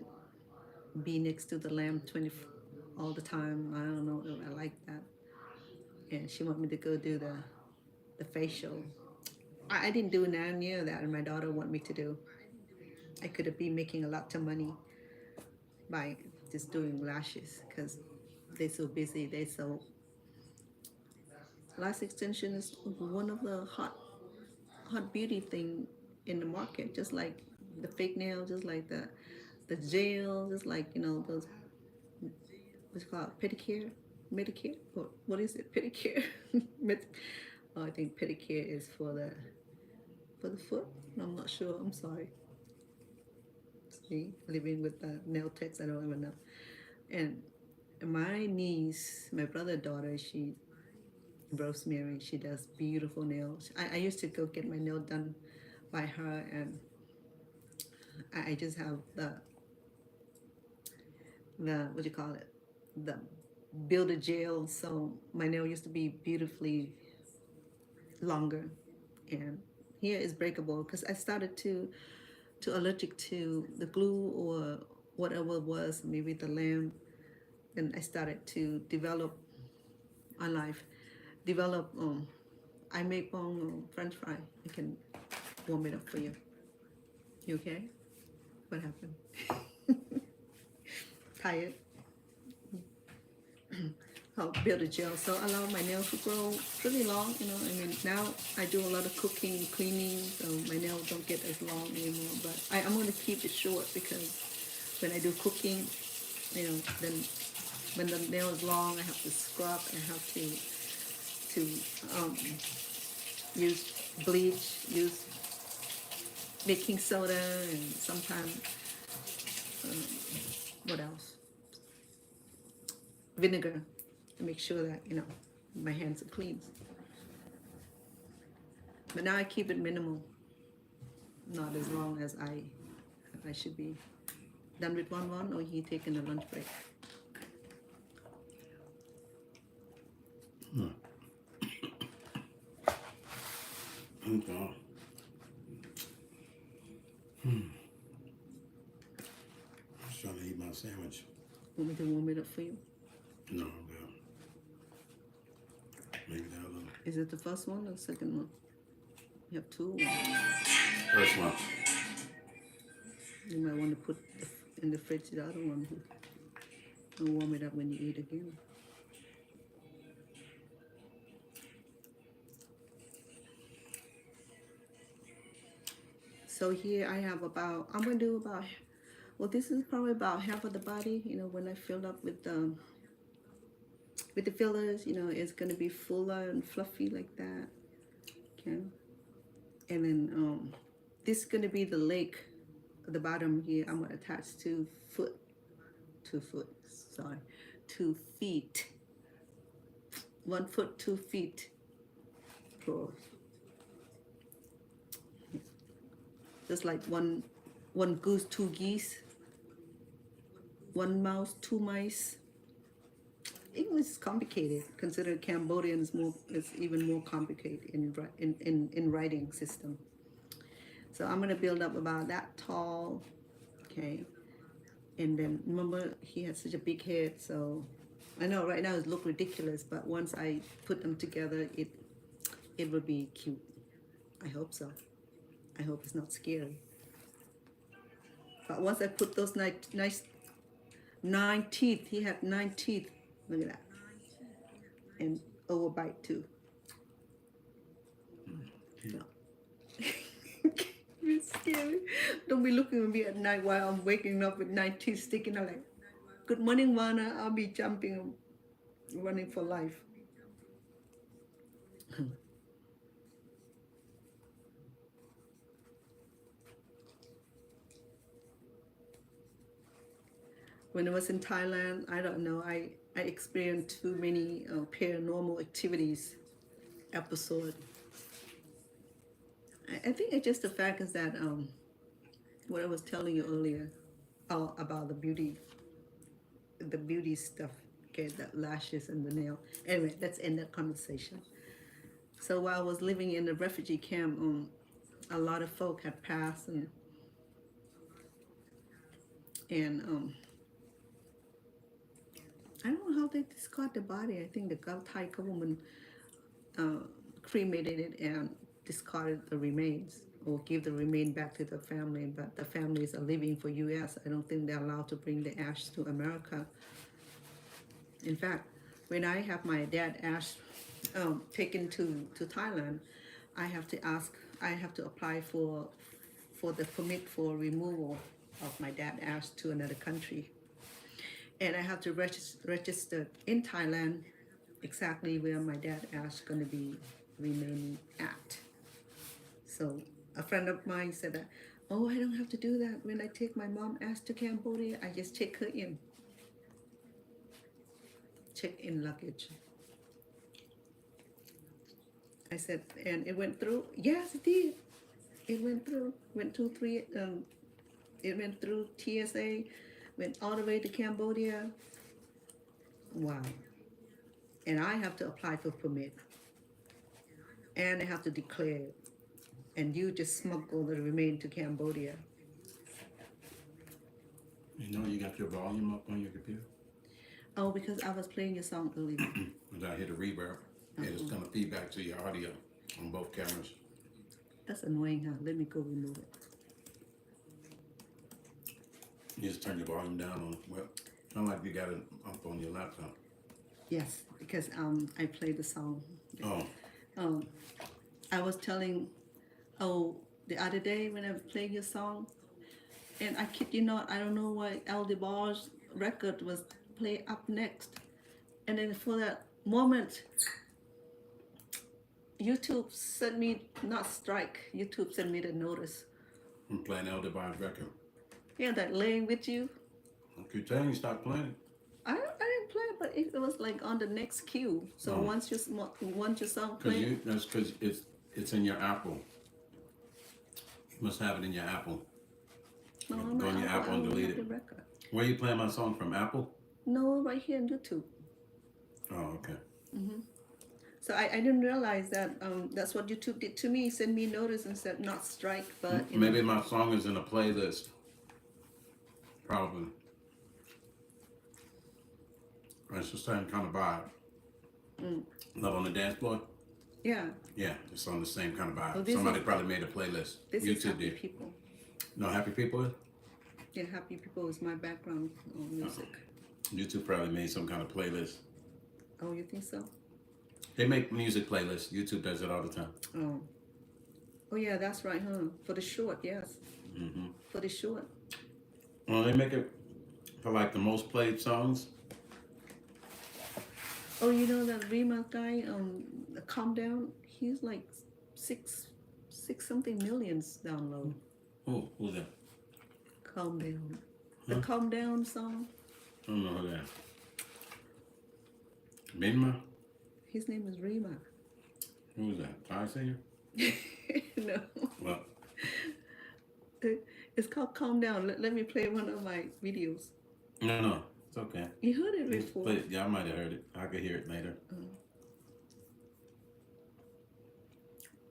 be next to the lamb 20 all the time. I don't know if I like that. And she want me to go do the facial. I didn't do none near that, and my daughter want me to do. I could have been making a lot of money by just doing lashes because they're so busy. They so lash extension is one of the hot beauty thing in the market, just like the fake nail, just like the gel, just like those what's it called, pedicure, Medicare, or what is it, pedicure? Oh, I think pedicure is for the foot. I'm not sure. I'm sorry. Me living with the nail techs, I don't even know. And my niece, my brother's daughter, she Rosemary, she does beautiful nails. I used to go get my nail done by her, and I just have the what do you call it, the builder gel, so my nail used to be beautifully longer. And here is breakable because I started to allergic to the glue or whatever it was, maybe the lamb, and I started to develop my life, develop I make French fry. I can warm it up for you. You okay? What happened? Tired? I'll build a gel. So I allow my nails to grow pretty long, I mean, now I do a lot of cooking and cleaning, so my nails don't get as long anymore, but I'm going to keep it short because when I do cooking, then when the nail is long, I have to scrub, I have to use bleach, use baking soda, and sometimes, what else? Vinegar to make sure that, my hands are clean. But now I keep it minimal, not as long as I should be. Done with one, or he taking a lunch break? Okay. I was trying to eat my sandwich. Want me to warm it up for you? No, well, maybe the other one. Is it the first one or the second one? You have two. First one. You might want to put in the fridge the other one and warm it up when you eat again. So here I have I'm going to do about, well, this is probably about half of the body, when I fill up with the fillers, it's going to be fuller and fluffy like that. Okay. And then this is going to be the leg at the bottom here. I'm going to attach 2 feet. 1 foot, 2 feet. Just like one goose, 2 geese, 1 mouse, 2 mice. English is complicated. Consider Cambodian is even more complicated in writing system. So I'm gonna build up about that tall, okay. And then remember he had such a big head, so I know right now it look ridiculous, but once I put them together, it will be cute. I hope so. I hope it's not scary. But once I put those nice 9 teeth, he had 9 teeth. Look at that. And overbite too. No. It's scary. Don't be looking at me at night while I'm waking up with 9 teeth sticking out like, good morning, Vana. I'll be jumping, running for life. When I was in Thailand, I don't know, I experienced too many paranormal activities episode. I think it's just the fact is that what I was telling you earlier about the beauty stuff, okay, the lashes and the nail. Anyway, let's end that conversation. So while I was living in the refugee camp, a lot of folk had passed, and I don't know how they discard the body. I think the Thai government cremated it and discarded the remains or give the remain back to the family. But the families are leaving for U.S. I don't think they're allowed to bring the ash to America. In fact, when I have my dad ash taken to Thailand, I have to apply for the permit for removal of my dad ash to another country. And I have to register in Thailand exactly where my dad ash going to be remaining at. So a friend of mine said that, oh, I don't have to do that. When I take my mom ash to Cambodia, I just check her in. Check in luggage. I said, and it went through? Yes, it did. It went through. It went through TSA, went all the way to Cambodia. Wow. And I have to apply for permit. And I have to declare it. And you just smuggle the remain to Cambodia. You know you got your volume up on your computer? Oh, because I was playing your song earlier. When I hit a reverb, and it's going to feed back to your audio on both cameras. That's annoying, huh? Let me go remove it. You just turn your volume down on, well, kind of like you got it up on your laptop. Yes, because I played the song. Oh, I was telling, the other day when I was playing your song, and I kid you not, I don't know why DeBarge's record was played up next. And then for that moment, YouTube sent me, not strike, YouTube sent me the notice. I'm playing DeBarge record. Yeah, that laying with you. I keep telling you, stop playing. I didn't play it, but it was like on the next queue. So Oh. once your song played, That's because it's in your Apple. You must have it in your Apple. no, Go on your Apple and I don't delete have it. the record. Where you playing my song from? Apple? No, right here on YouTube. Oh, okay. So I didn't realize that that's what YouTube did to me. Send me notice and said not strike, but you Maybe know, my song is in a playlist. Probably. It's the same kind of vibe. Love on the Dance Floor? yeah, Yeah, it's on the same kind of vibe. Well, this Somebody is- probably made a playlist. this is YouTube happy did. people. No, Happy People is? Yeah, happy people is my background on music. YouTube probably made some kind of playlist. Oh, you think so? They make music playlists. YouTube does it all the time. Oh yeah, that's right, huh? For the short, yes. Mm-hmm. For the short. Well, they make it for like the most played songs. Oh, you know that Rima guy, Calm Down, he's like six something millions download. Oh, who's that? Calm Down. The Calm Down song. I don't know who that is. Minma? His name is Rima. Who's that? Thai singer? No. Well, It's called Calm Down. Let me play one of my videos. no, it's okay. You heard it before. Play it. Yeah, I might have heard it. I could hear it later.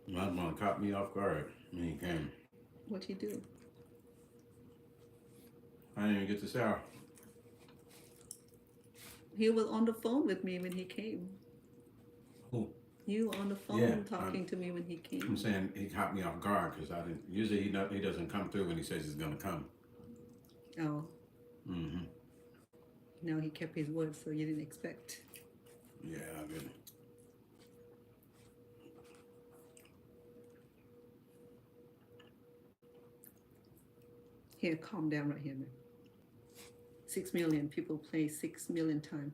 My mom caught me off guard when he came. What you do? I didn't even get to shower. He was on the phone with me when he came. Who? You were on the phone Yeah, talking to me when he came. I'm saying he caught me off guard because I didn't. Usually he doesn't come through when he says he's gonna come. Oh, Mm-hmm. no, he kept his word, so you didn't expect. Yeah, I didn't. Here, calm down right here, man. 6 million people play 6 million times.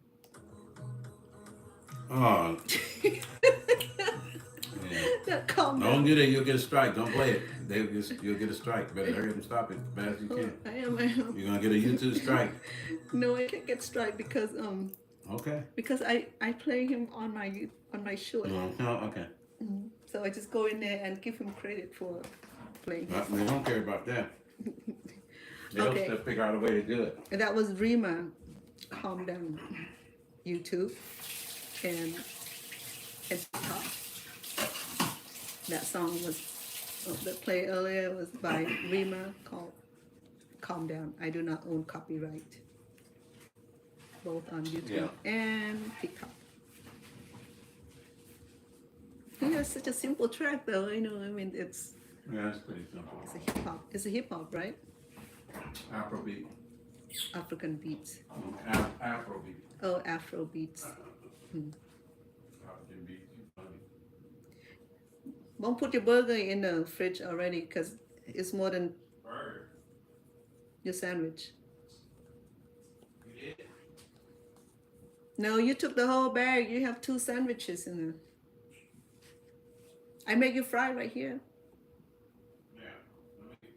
Oh. Yeah. That calm Don't down. do that. You'll get a strike. Don't play it. You'll get a strike. Better hurry up and stop it as fast as you Oh, can. I am. You're gonna get a YouTube strike. No, I can't get strike because Okay. I play him on my short. Oh, okay. So I just go in there and give him credit for playing his We don't care about that. They'll Okay. just figure out a way to do it. And that was Rima, Calm Down, YouTube, and TikTok. That song was that played earlier was by Rima called "Calm Down." I do not own copyright, both on YouTube and TikTok. Yeah, it's such a simple track, though. I know. I mean, it's Yeah, it's pretty simple. a hip hop. It's a hip hop, right? Afrobeat. African beats. Afrobeat. Oh, Afro beats. African beat. Don't put your burger in the fridge already, because it's more than Burger. your sandwich. You did? No, you took the whole bag. You have 2 sandwiches in there. I make you fry right here. Yeah. Let me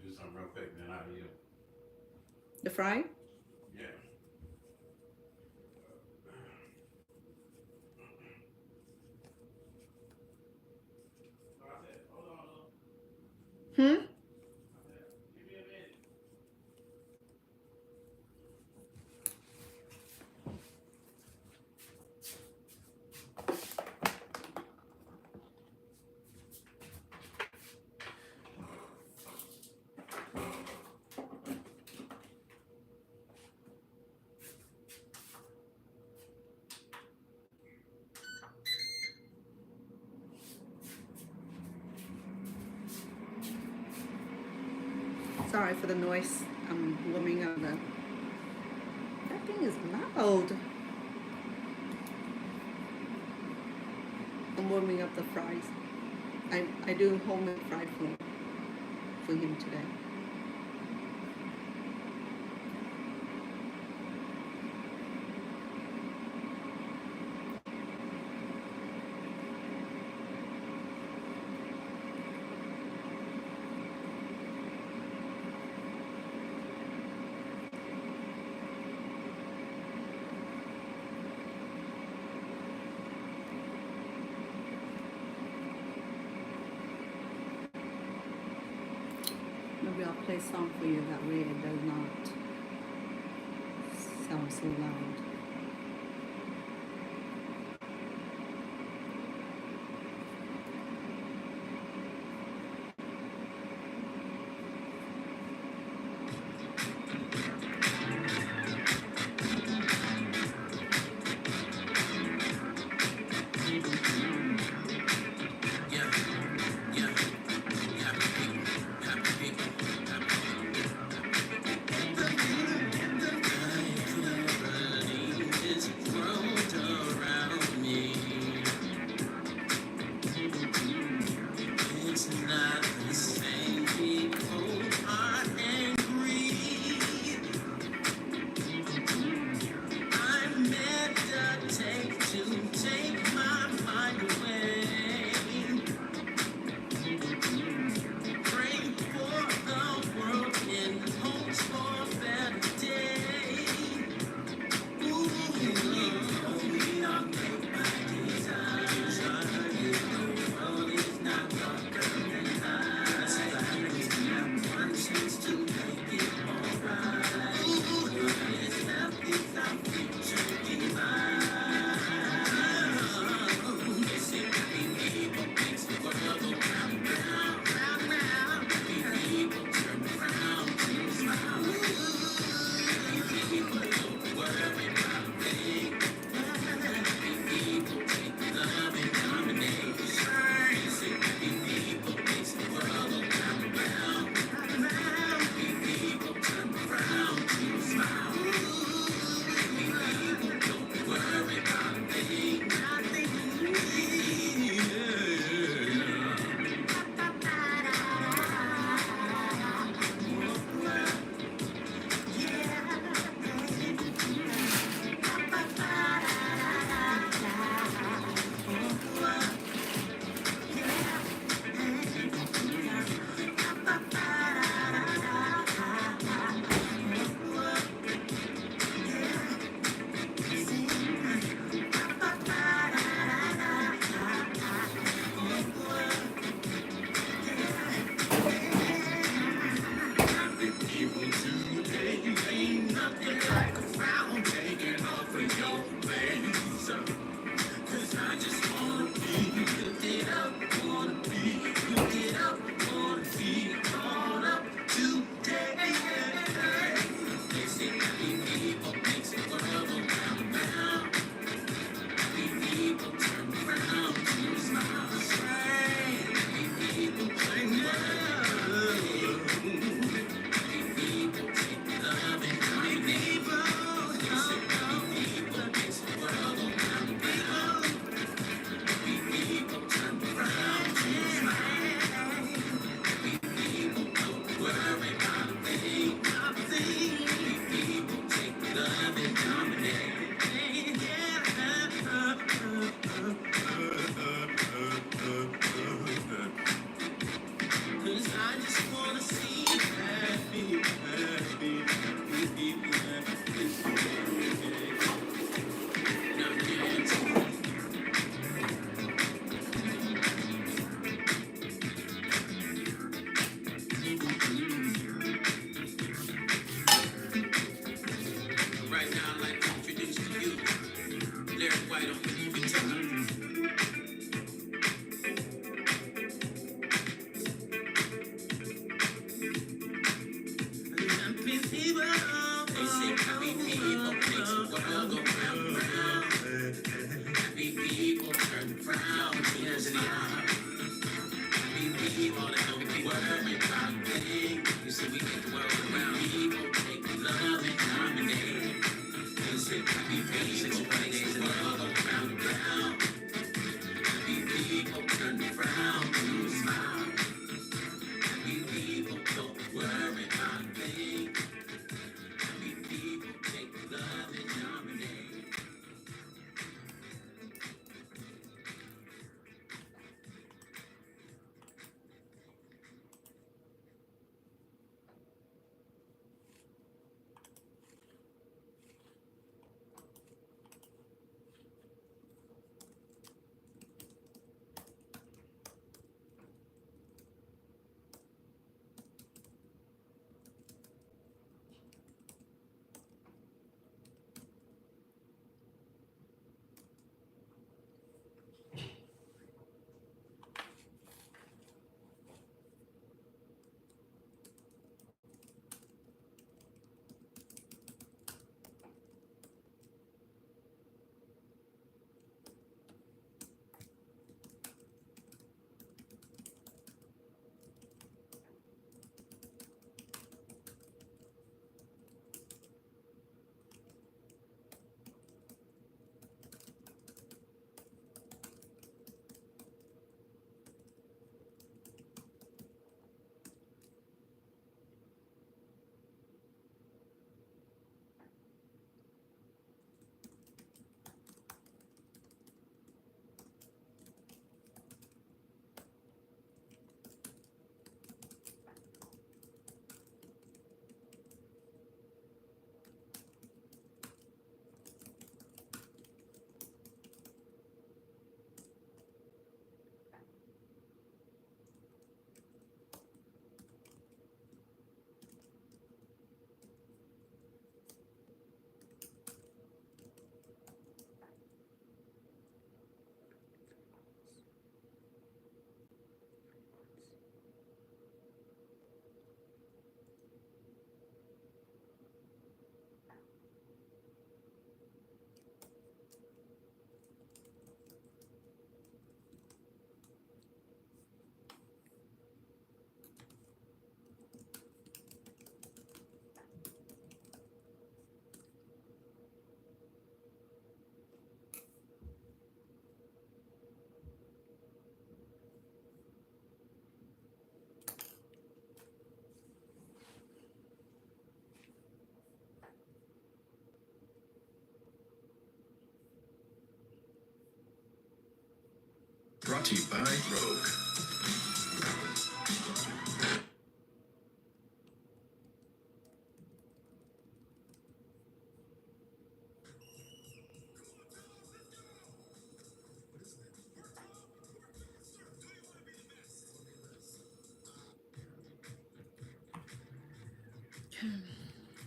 do something real quick, then out of you. The fry? Yeah. Hmm? Give me a minute. Sorry for the noise. I'm warming up the. That thing is loud. I'm warming up the fries. I do homemade fried food for him today. Maybe I'll play a song for you, that way it does not sound so loud. Brought to you by Rogue.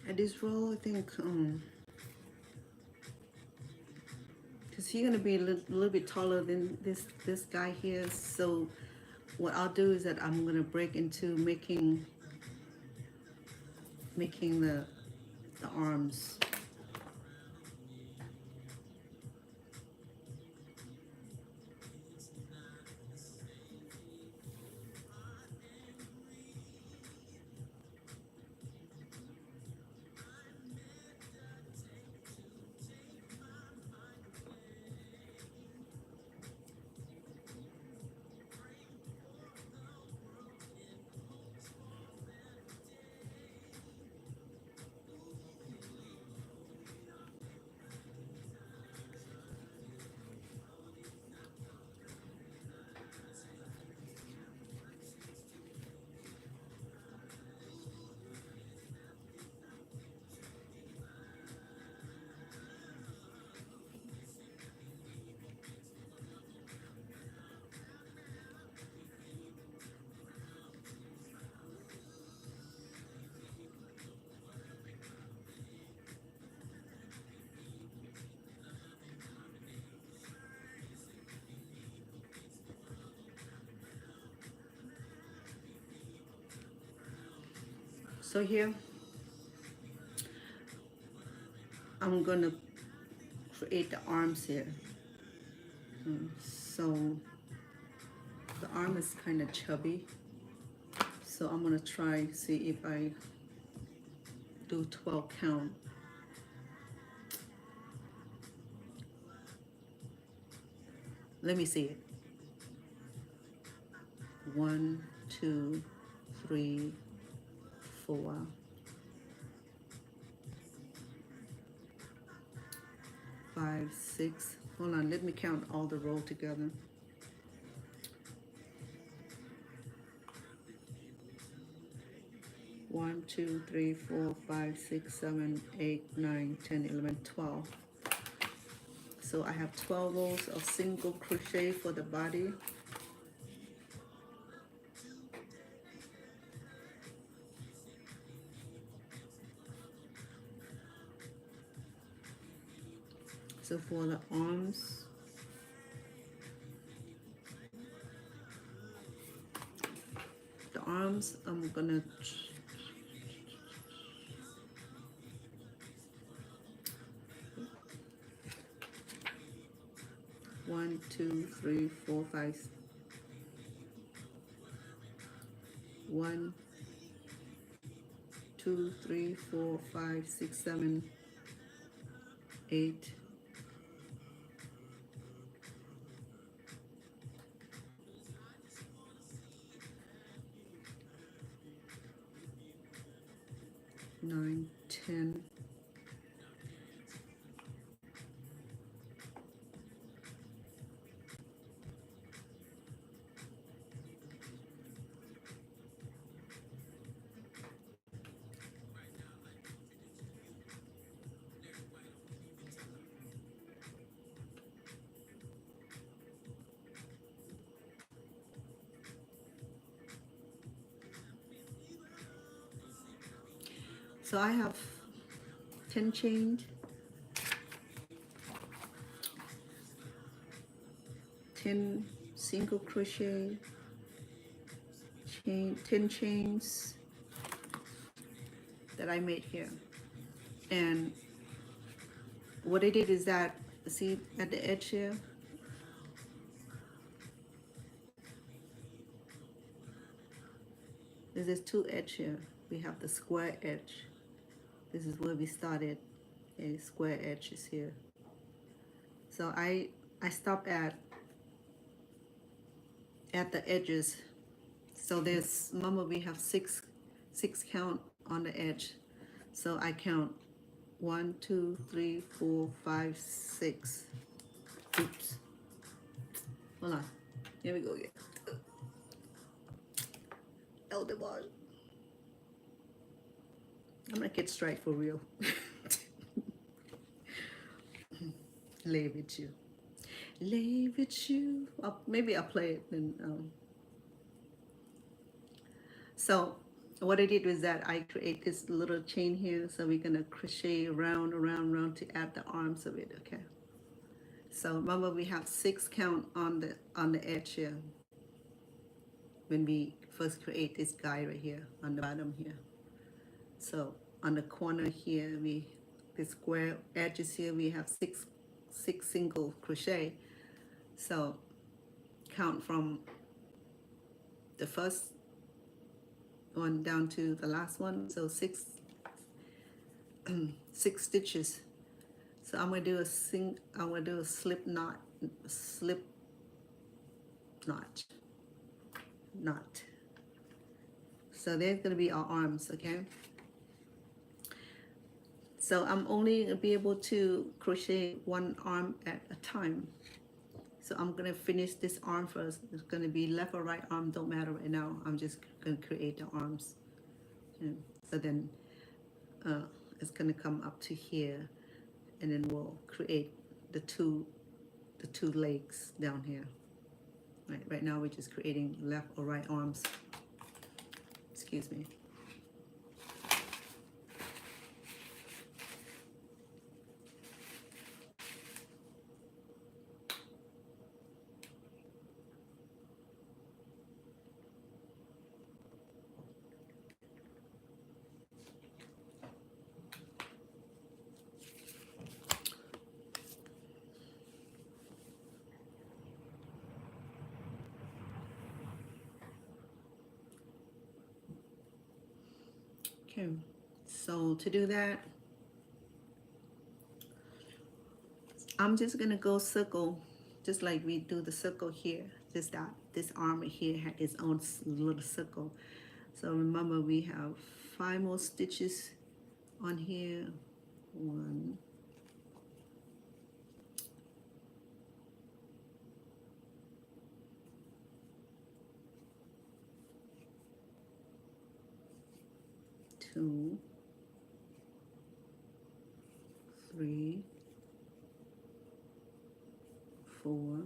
At this roll, I think, because he's gonna be a little bit taller than this guy here. So what I'll do is that I'm gonna break into making the arms. So here, I'm gonna create the arms here. So the arm is kind of chubby, so I'm gonna try see if I do 12 count. Let me see it. 1, 2, 3, 4, 5, 6. Hold on, let me count all the row together. 1, 2, 3, 4, 5, 6, 7, 8, 9, 10, 11, 12. So I have 12 rows of single crochet for the body. So for the arms, I'm gonna one, two, three, four, five, 1, 2, 3, 4, 5, 6, 7, 8, 9, 10. So I have 10 chained, 10 single crochet, 10 chains that I made here. And what I did is that, see at the edge here, there's this 2 edge here. We have the square edge. This is where we started. A square edge is here. So I stop at the edges. So there's, remember we have six count on the edge. So I count 1, 2, 3, 4, 5, 6. Oops. Hold on. Here we go again. Oh, DeBarge. I'm gonna get straight for real. Lay with you. Lay with you. Maybe I'll play it then. So what I did was that I create this little chain here. So we're gonna crochet around to add the arms of it. Okay. So remember we have 6 count on the edge here. When we first create this guy right here on the bottom here. So on the corner here, the square edges here, we have six single crochet. So count from the first one down to the last one. So 6 stitches. So I'm gonna do a slip knot. So there's gonna be our arms, okay? So I'm only gonna be able to crochet 1 arm at a time. So I'm gonna finish this arm first. It's gonna be left or right arm, don't matter right now. I'm just gonna create the arms. Okay. So then it's gonna come up to here, and then we'll create the two legs down here. Right now we're just creating left or right arms. Excuse me. Okay, so to do that, I'm just gonna go circle, just like we do the circle here. Just that this arm here had its own little circle. So remember, we have 5 more stitches on here. 1, 2, 3, 4,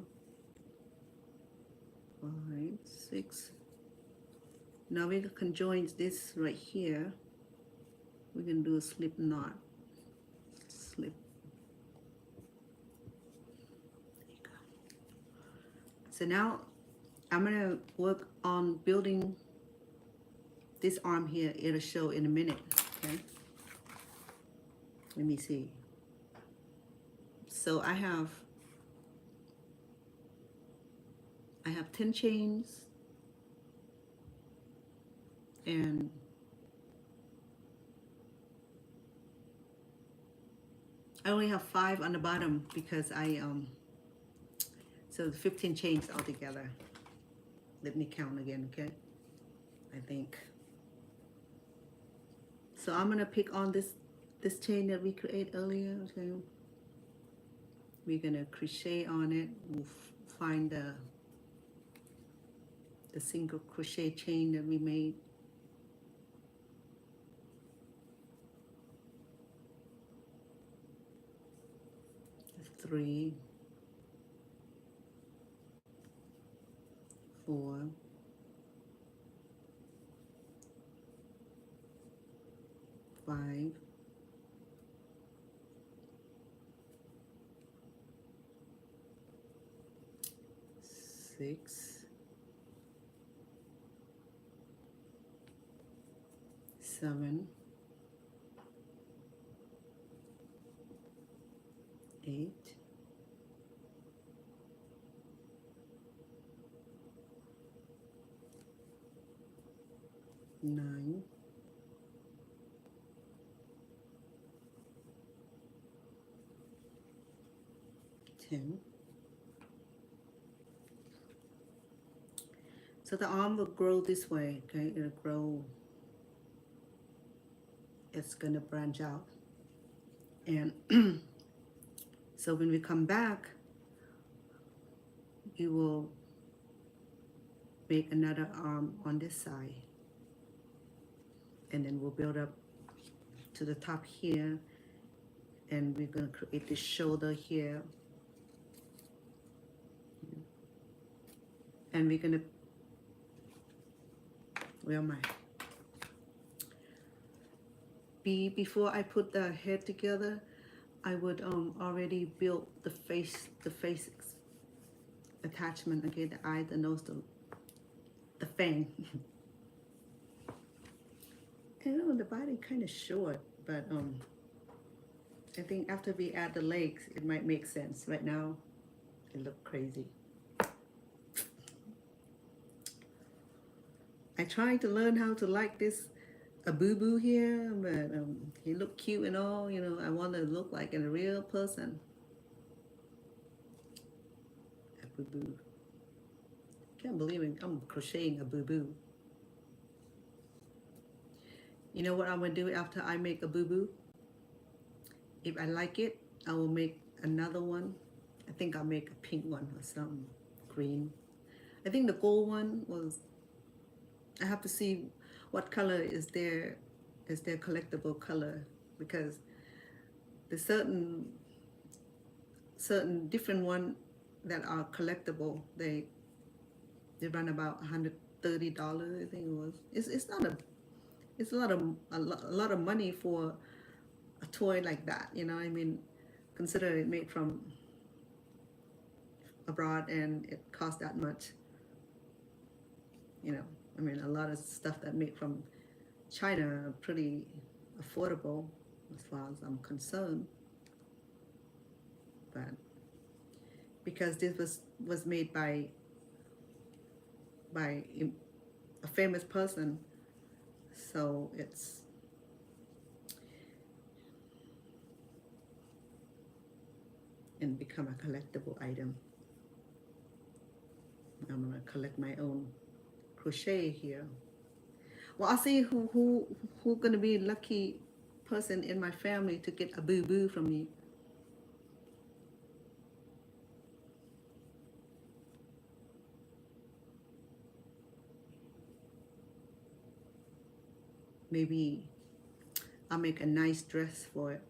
5, 6. Now we can join this right here. We can do a slip knot. Slip. There you go. So now I'm gonna work on building this arm here. It'll show in a minute. Okay. Let me see. So I have 10 chains, and I only have 5 on the bottom because so 15 chains altogether. Let me count again, okay? I think. So I'm gonna pick on this chain that we create earlier, okay? We're gonna crochet on it. We'll find the single crochet chain that we made. That's 3, 4, 5, 6, 7, 8, 9, 10. So the arm will grow this way, okay? It'll grow. It's gonna branch out. And so when we come back, we will make another arm on this side. And then we'll build up to the top here. And we're gonna create this shoulder here. And we're gonna, where am I? Before I put the head together, I would already build the face attachment. Okay, the eye, the nose, the fang. I know the body kind of short, but I think after we add the legs, it might make sense. Right now, it look crazy. I tried to learn how to like this a boo-boo here, but he looked cute and all, you know. I want to look like a real person. A boo-boo. Can't believe it. I'm crocheting a boo-boo. You know what I'm gonna do after I make a boo-boo? If I like it, I will make another one. I think I'll make a pink one or some green. I think the gold one was, I have to see what color is their collectible color, because the certain different one that are collectible, they run about $130, I think it was. It's not it's a lot of money for a toy like that, you know. I mean, consider it made from abroad and it costs that much, you know. I mean, a lot of stuff that made from China are pretty affordable as far as I'm concerned. But because this was made by a famous person, so it's and become a collectible item. I'm gonna collect my own crochet here. Well, I'll see who gonna be lucky person in my family to get a boo boo from me. Maybe I'll make a nice dress for it.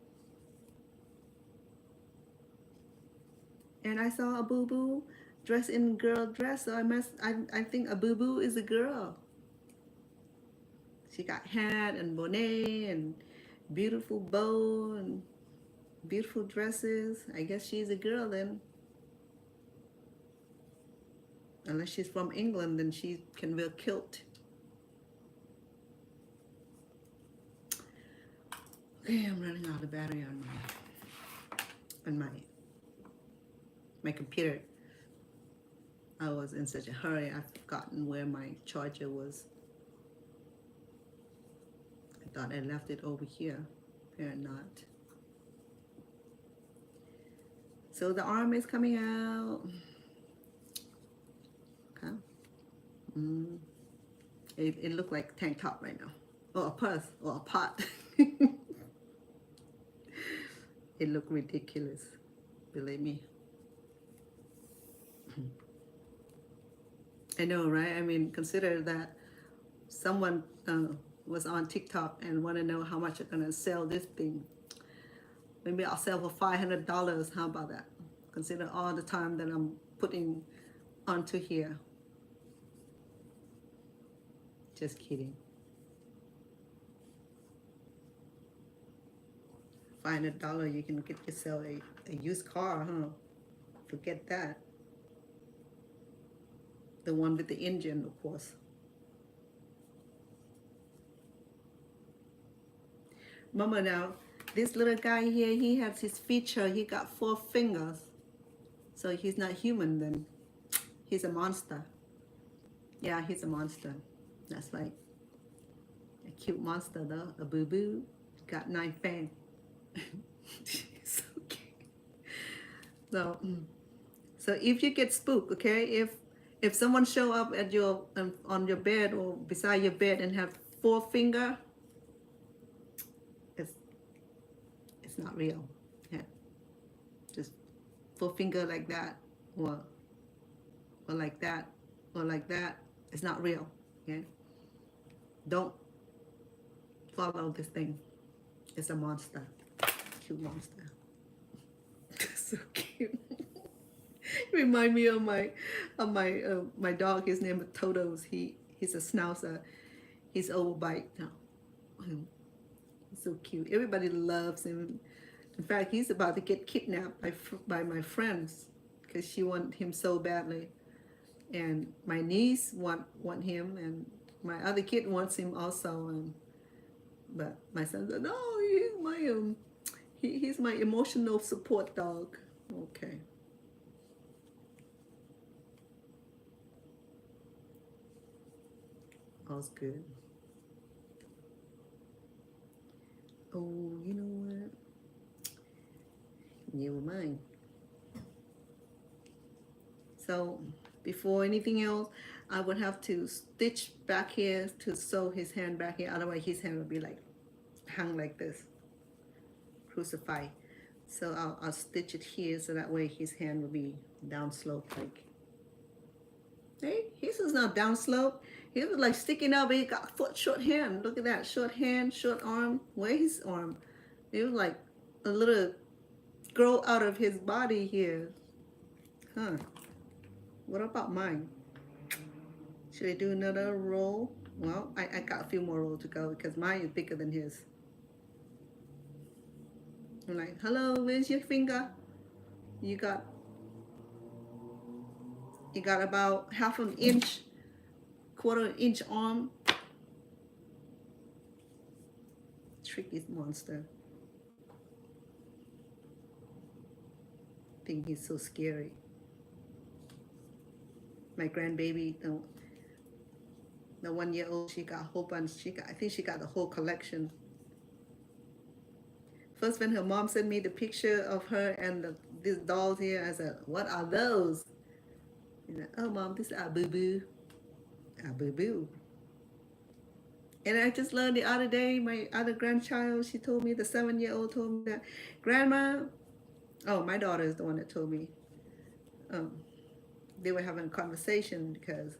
And I saw a boo boo dressed in girl dress, so I think a boo boo is a girl. She got hat and bonnet and beautiful bow and beautiful dresses. I guess she's a girl then. Unless she's from England, then she can wear kilt. Okay, I'm running out of battery on my computer. I was in such a hurry, I've forgotten where my charger was. I thought I left it over here. Apparently not. So the arm is coming out. Okay. It looked like a tank top right now. Or a purse, or a pot. It looked ridiculous, believe me. I know, right? I mean, consider that someone was on TikTok and want to know how much I'm gonna sell this thing. Maybe I'll sell for $500. How about that? Consider all the time that I'm putting onto here. Just kidding. $500, you can get yourself a used car, huh? Forget that. The one with the engine, of course. Remember now, this little guy here, he has his feature. He got 4 fingers. So he's not human then. He's a monster. Yeah, he's a monster. That's right. A cute monster though. A boo-boo. Got 9 fangs. So cute. So if you get spooked, okay, if someone show up at your on your bed or beside your bed and have 4 fingers, it's not real. Yeah, just 4 fingers like that, or like that, or like that. It's not real. Okay, don't follow this thing. It's a monster. Cute monster. So cute. Remind me of my dog. His name is Toto's. He's a schnauzer. He's overbite now. He's so cute. Everybody loves him. In fact, he's about to get kidnapped by my friends because she wants him so badly. And my niece want him, and my other kid wants him also. But my son said, "No, he's my emotional support dog." Okay. All's good. Oh, you know what? Never mind. So before anything else, I would have to stitch back here to sew his hand back here. Otherwise, his hand would be like hung like this, crucified. So I'll stitch it here so that way his hand will be down slope like. Hey, his is not down slope. He was like sticking up. He got short hand. Look at that, short hand, short arm. Where's his arm? It was like a little grow out of his body here. Huh? What about mine? Should I do another roll? Well, I got a few more rolls to go because mine is bigger than his. I'm like, hello, where's your finger? You got about half an inch, quarter inch arm. Tricky monster. I think he's so scary. My grandbaby, the 1-year-old, she got a whole bunch. I think she got the whole collection. First, when her mom sent me the picture of her and these dolls here. I said, what are those? He's like, oh, Mom, this is a boo-boo. A boo-boo. And I just learned the other day, my other grandchild, she told me, the 7-year-old told me that, Grandma, oh, my daughter is the one that told me, they were having a conversation because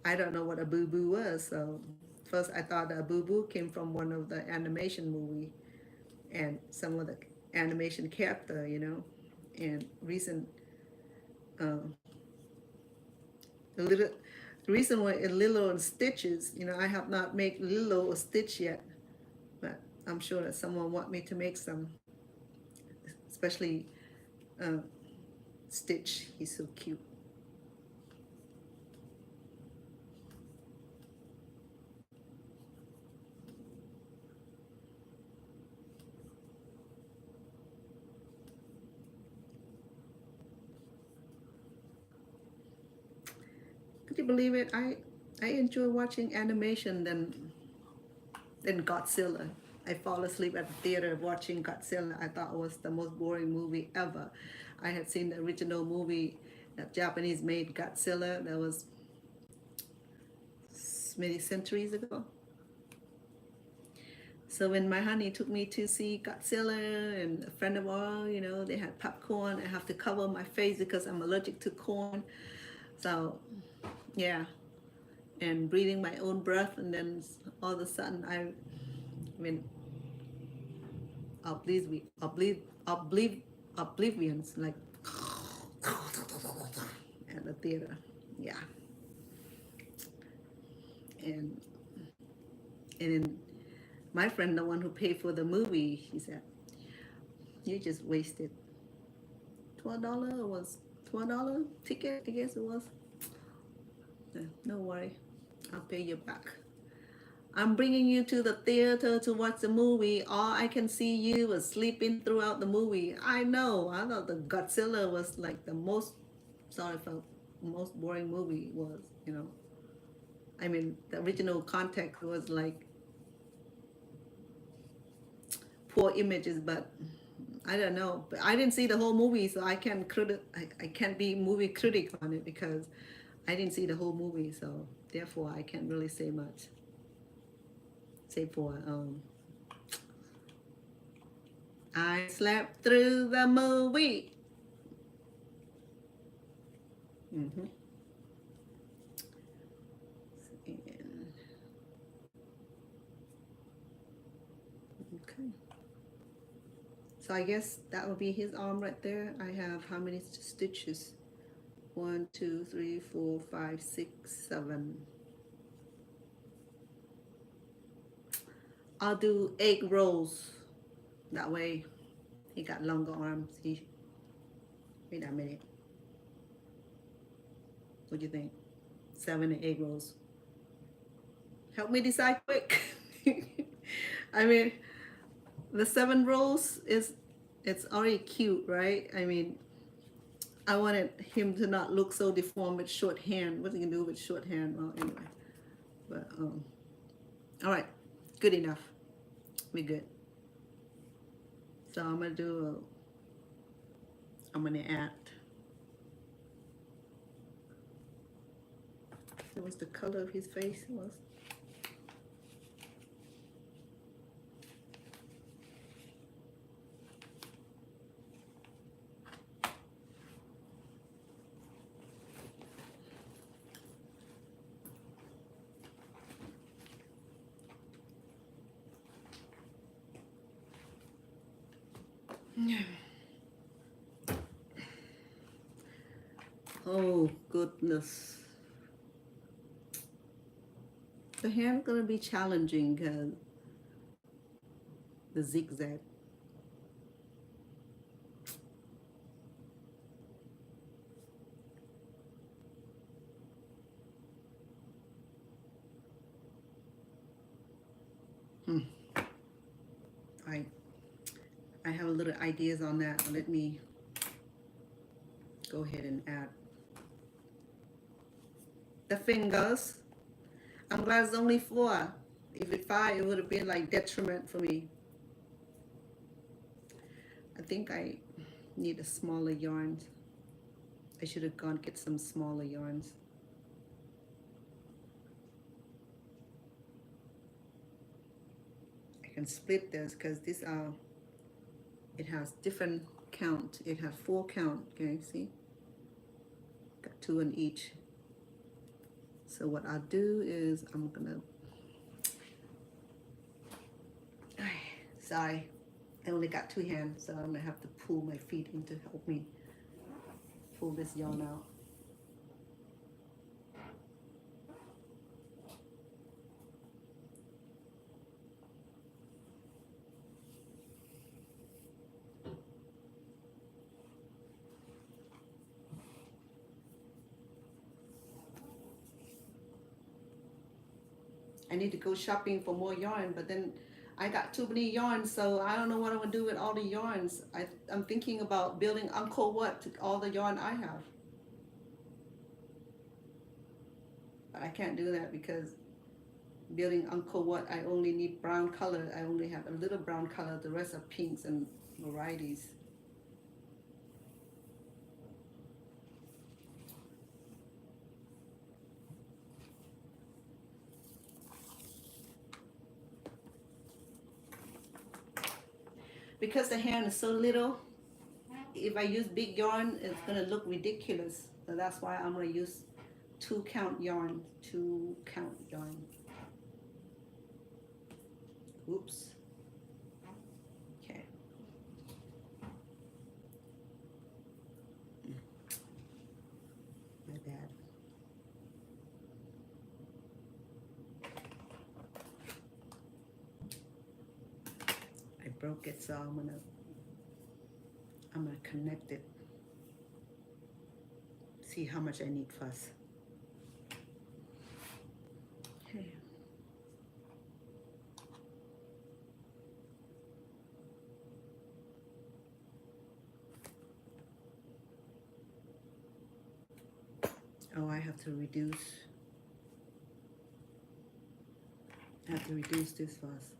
I don't know what a boo-boo was. So first I thought a boo-boo came from one of the animation movie and some of the animation character, you know, and recent, a little, recent one in Lilo and Stitches, you know, I have not made Lilo or Stitch yet, but I'm sure that someone want me to make some, especially Stitch. He's so cute. Could you believe it? I enjoy watching animation than Godzilla. I fall asleep at the theater watching Godzilla. I thought it was the most boring movie ever. I had seen the original movie, that Japanese made Godzilla, that was many centuries ago. So when my honey took me to see Godzilla and a friend of ours, you know, they had popcorn. I have to cover my face because I'm allergic to corn. So yeah, and breathing my own breath, and then all of a sudden I mean, oblivions, like at the theater. Yeah. And then my friend, the one who paid for the movie, he said, you just wasted $12, or was $12 ticket, I guess it was. No worry, I'll pay you back. I'm bringing you to the theater to watch the movie. All I can see you was sleeping throughout the movie. I know. I thought the Godzilla was like the most, sorry for most boring movie was, you know. I mean, the original context was like poor images, but I don't know. But I didn't see the whole movie, so I can't be movie critic on it because I didn't see the whole movie, so therefore I can't really say much. Say for I slept through the movie. Mm-hmm. And, okay. So I guess that would be his arm right there. I have how many stitches? 1, 2, 3, 4, 5, 6, 7. I'll do 8 rows. That way he got longer arms. Wait a minute. What do you think? 7 and 8 rows. Help me decide quick. I mean, the 7 rows it's already cute, right? I mean, I wanted him to not look so deformed with short hand. What are you gonna do with short hand? Well, anyway. But all right, good enough. We're good. So I'm gonna add. So what's the color of his face was? Oh goodness. The hand's gonna be challenging because the zigzag. I have a little ideas on that. Let me go ahead and add the fingers. I'm glad it's only 4. If it's 5, it would have been like detriment for me. I think I Need a smaller yarn. I should have gone get some smaller yarns. I can split this because this it has different count. It has 4 count. Okay, see? Got 2 in each. So what I'll do is I'm gonna. Sorry, I only got 2 hands, so I'm gonna have to pull my feet in to help me pull this yarn out. I need to go shopping for more yarn, but then I got too many yarns, so I don't know what I'm gonna do with all the yarns. I'm thinking about building Uncle What to all the yarn I have. But I can't do that because building Uncle What, I only need brown color. I only have a little brown color, the rest are pinks and varieties. Because the hand is so little, if I use big yarn, it's gonna look ridiculous. So that's why I'm gonna use 2 count yarn, 2 count yarn. Oops. Okay. My bad. I broke it, so I'm gonna connect it. See how much I need first. Okay. Oh, I have to reduce. I have to reduce this first.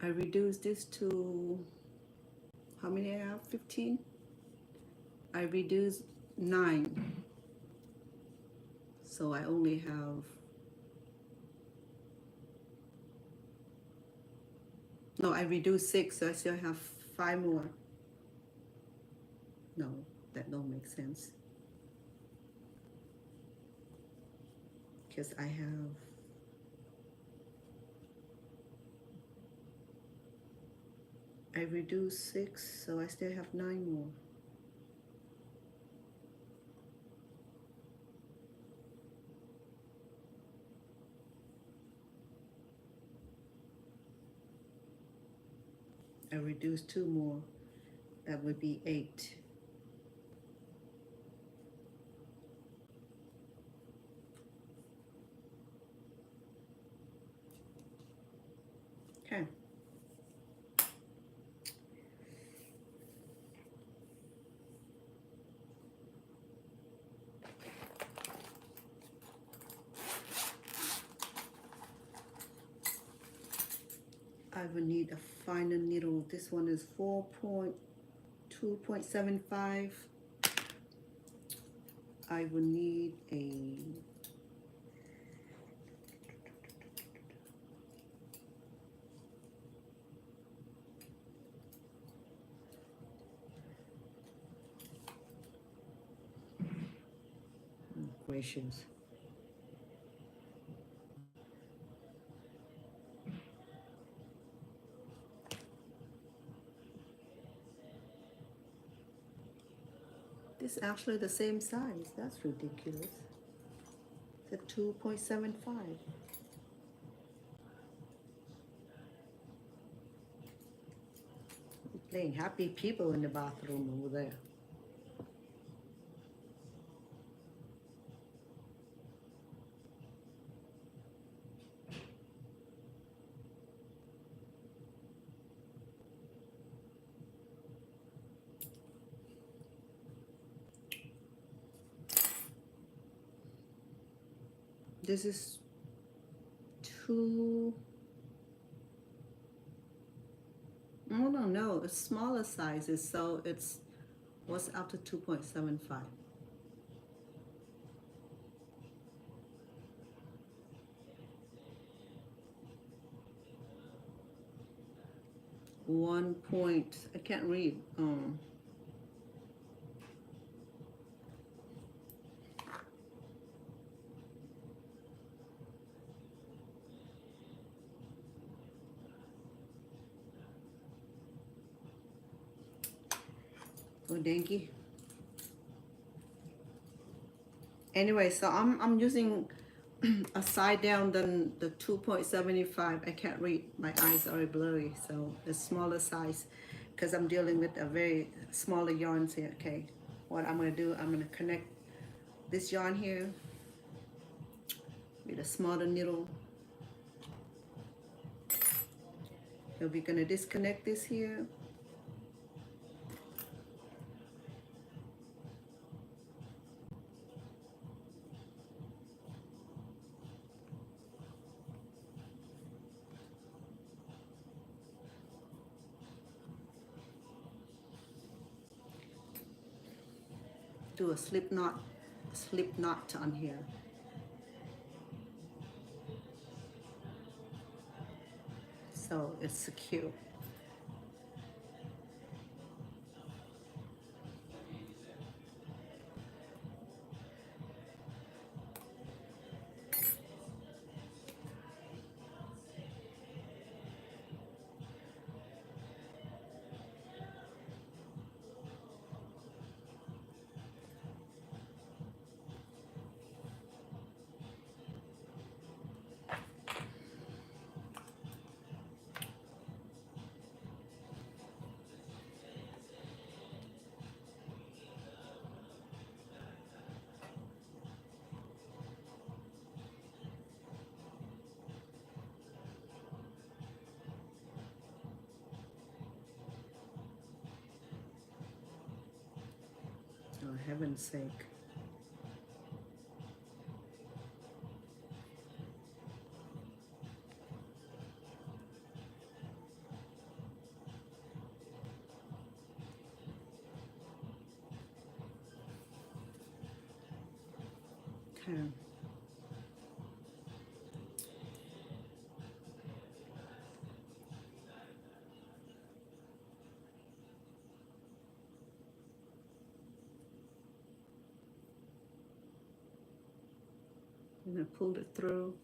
I reduced this to, how many I have? 15? I reduced 9. So I only have, no, I reduced 6, so I still have 5 more. No, that don't make sense. Because I have, I reduced 6, so I still have 9 more. I reduced 2 more. That would be 8. Okay. I will need a finer needle. This one is 4.2.75. I will need a gracious. This is actually the same size. That's ridiculous. It's a 2.75. Playing happy people in the bathroom over there. This is two, I don't know, it's smaller sizes, so it's what's up to 2.75. One point, I can't read. Oh, danky. Anyway, so I'm using a side down than the 2.75. I can't read. My eyes are blurry, so the smaller size, because I'm dealing with a very smaller yarns here. Okay, what I'm gonna do, I'm gonna connect this yarn here with a smaller needle. So we're gonna disconnect this here. Do a slip knot on here. So it's secure. For heaven's sake. Okay. I'm going to pull it through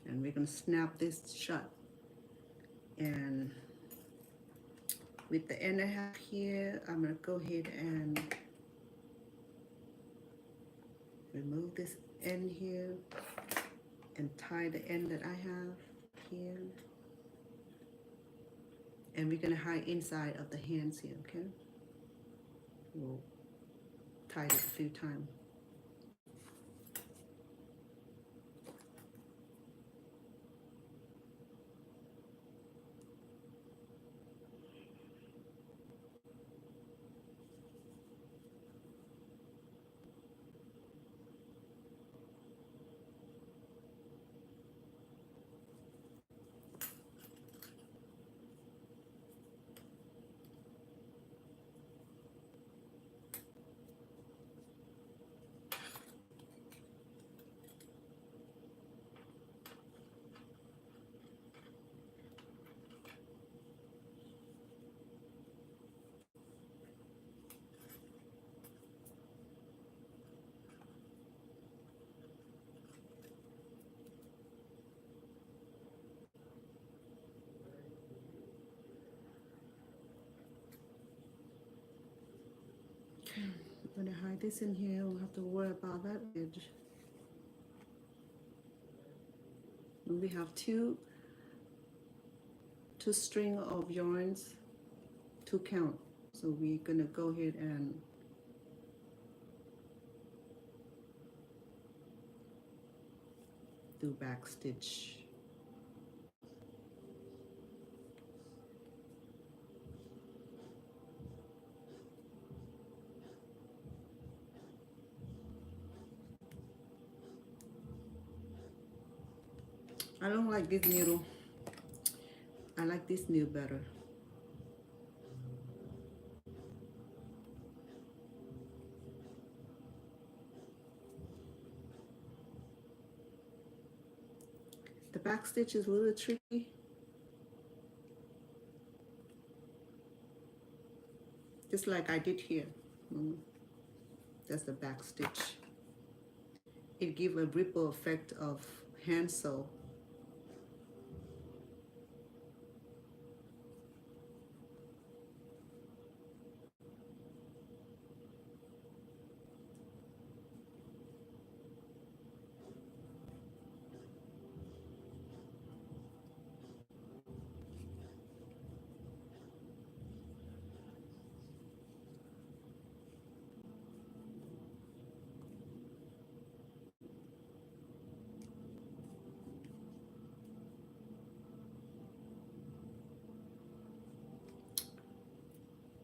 and we're going to snap this shut. And with the end I have here, I'm going to go ahead and remove this end here and tie the end that I have here. And we're going to hide inside of the hands here, okay? We'll tie it a few times. I'm going to hide this in here. We'll have to worry about that edge. And we have two string of yarns, 2 count. So we're gonna go ahead and do back stitch. I don't like this needle. I like this needle better. The back stitch is a little tricky. Just like I did here. That's the back stitch. It gives a ripple effect of hand sew.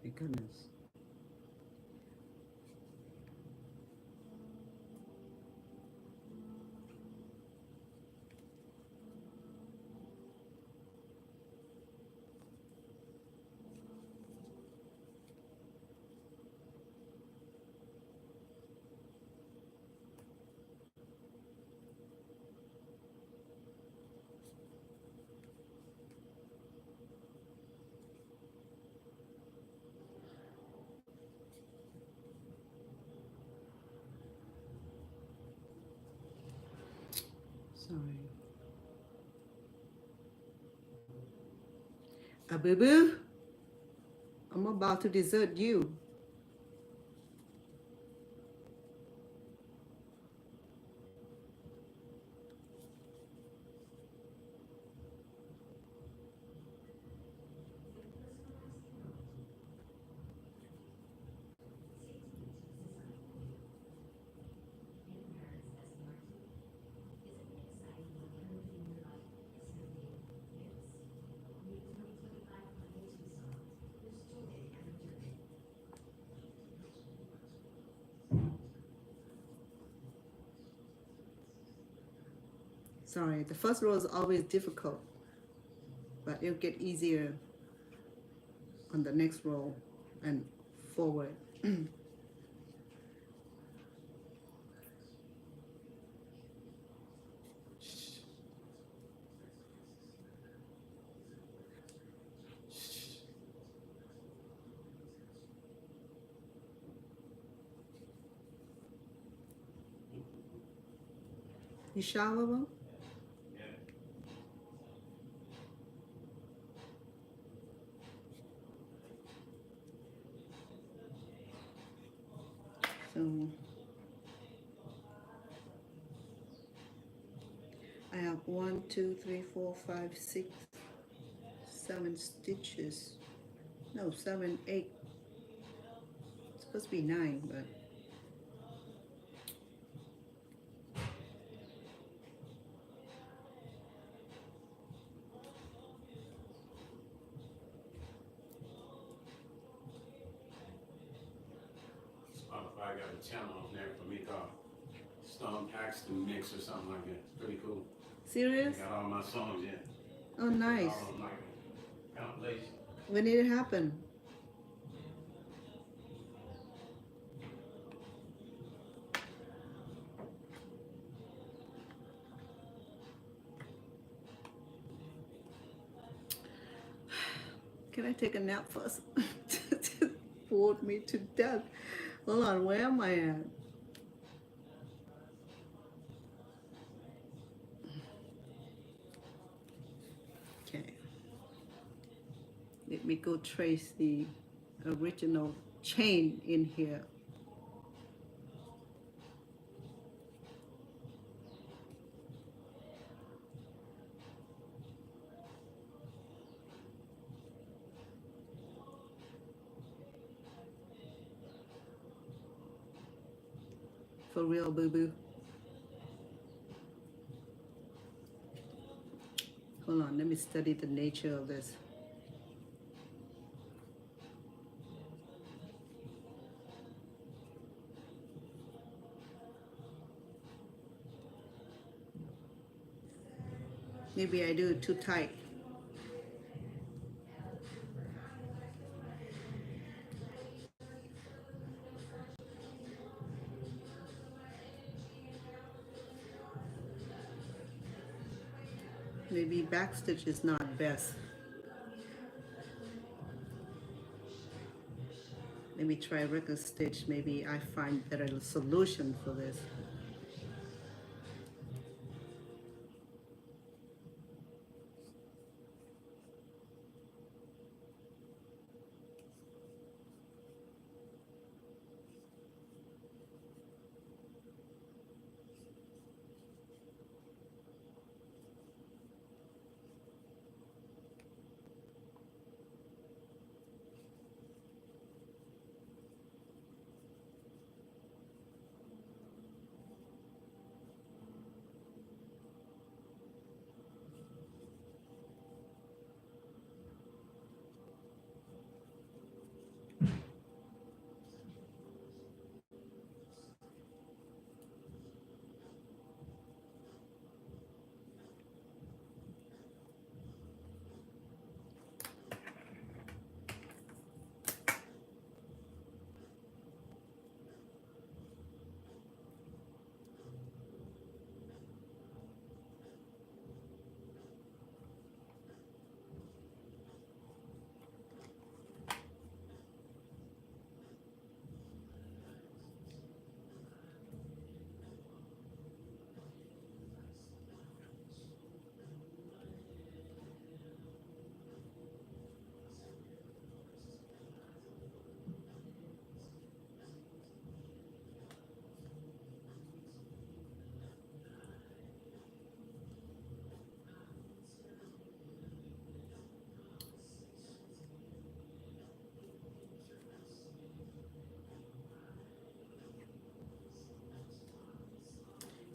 My goodness. Sorry. A boo boo. I'm about to desert you. Sorry, the first row is always difficult, but it'll get easier on the next row and forward. You shower well? So I have 1, 2, 3, 4, 5, 6, 7 stitches. No, 7, 8. It's supposed to be 9, but Spotify got a channel on there for me called Paxton Mix or something like that. It's pretty cool. serious? Got all my songs in. Oh, nice. All of my compilation. When did it happen? Can I take a nap first? Bored me to death. Hold on, where am I at? Okay. Let me go trace the original chain in here. for real, boo-boo. Hold on, let me study the nature of this. Maybe I do it too tight. Maybe backstitch is not best. Maybe try record stitch. Maybe I find better solution for this.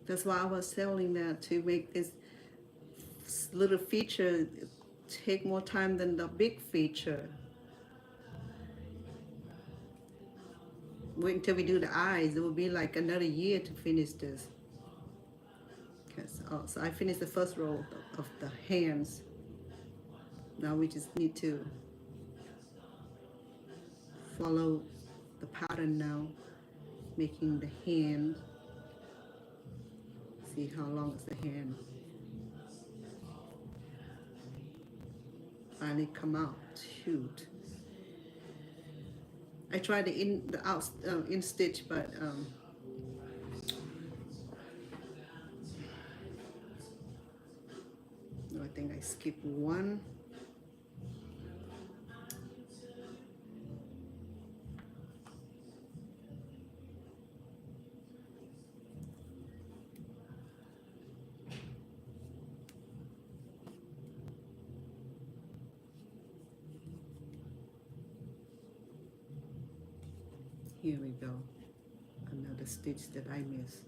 That's why I was telling that to make this little feature take more time than the big feature. Wait until we do the eyes. It will be like another year to finish this. So I finished the first row of the hands. Now we just need to follow the pattern now, making the hand. See how long is the hand. Finally come out. Shoot. I tried the in stitch, but no, I think I skipped one. Here we go. Another stitch that I missed.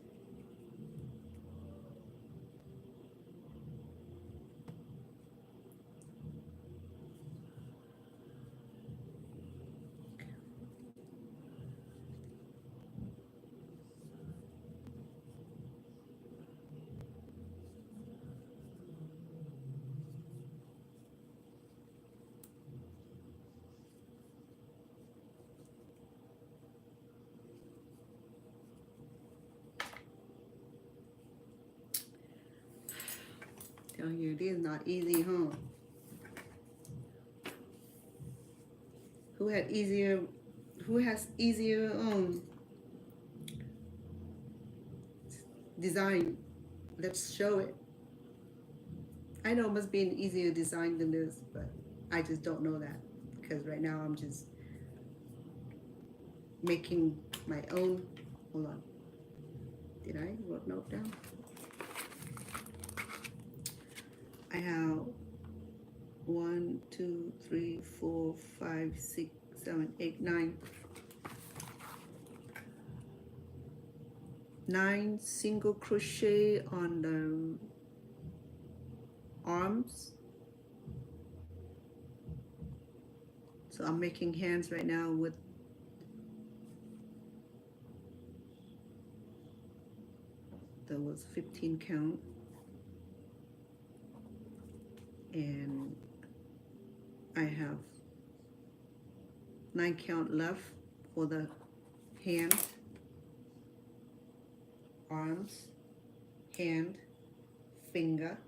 Tell you, it is not easy, huh? Who has easier design? Let's show it. I know it must be an easier design than this, but I just don't know that because right now I'm just making my own. Hold on. Did I wrote note down? I have 1, 2, 3, 4, 5, 6, 7, 8, 9. 9 single crochet on the arms. So I'm making hands right now with that was 15 count, and I have 9 count left for the hand, arms, hand, finger.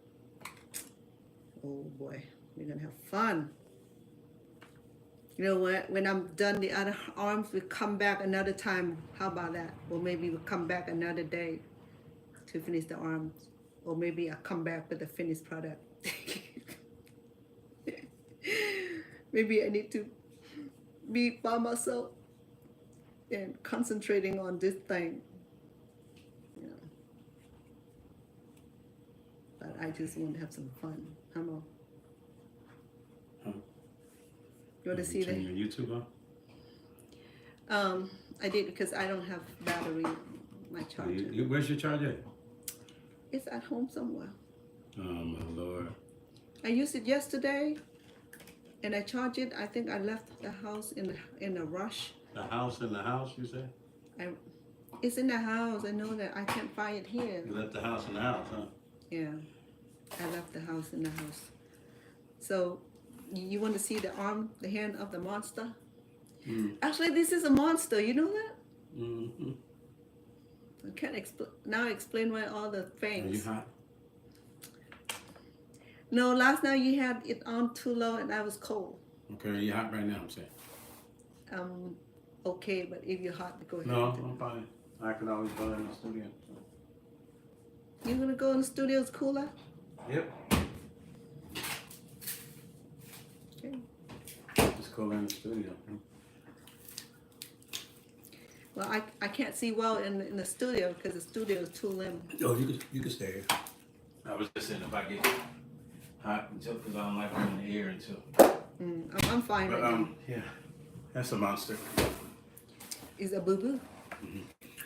Oh boy, we're gonna have fun. You know what? When I'm done the other arms, we'll come back another time. How about that? Or maybe we'll come back another day to finish the arms. Or maybe I'll come back with the finished product. Maybe I need to be by myself and concentrating on this thing. You know. But I just want to have some fun. Come on. You want to see Turn that? your YouTube on? I did because I don't have battery on my charger. Where's your charger? It's at home somewhere. Oh my Lord. I used it yesterday, and I charged it. I think I left the house in a rush. The house in the house, you say? It's in the house. I know that I can't find it here. You left the house in the house, huh? Yeah, I left the house in the house. So, you want to see the arm, the hand of the monster? Actually, this is a monster. You know that? Mm-hmm. I can't explain why all the fangs. Are you hot? No, last night you had it on too low and I was cold. Okay, are you hot right now, I'm saying? Okay, but if you're hot, go ahead. No, I'm fine. I can always go in the studio. You gonna go in the studio? It's cooler? Yep. Okay. Just go in the studio. Well, I can't see well in the studio because the studio is too dim. Oh, you can stay here. I was just saying if I get hot until because I don't like being in the air until. I'm fine But right now. yeah, that's a monster. Is a boo boo?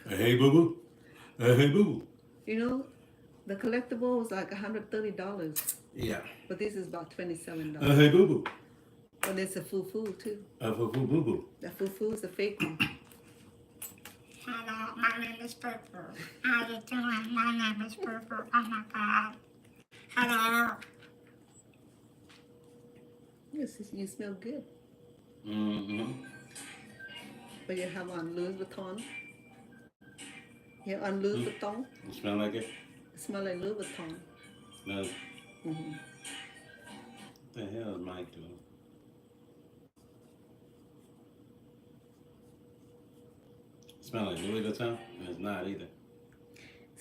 Hey boo boo. Hey boo boo. You know, the collectible was like $130, Yeah. but this is about $27. Hey boo boo. But it's a foo foo too. Boo boo boo boo. The foo foo is a fake one. Hello, my name is Purple. How you doing? My name is Purple. Oh my God. Hello. Yes, you smell good. Mm-hmm. But you have on Louis Vuitton. You have on Louis Vuitton. You smell like it? It smells like Louis Vuitton. Smells. Mm-hmm. What the hell is Mike doing? Smell like Louis Vuitton? It's not either.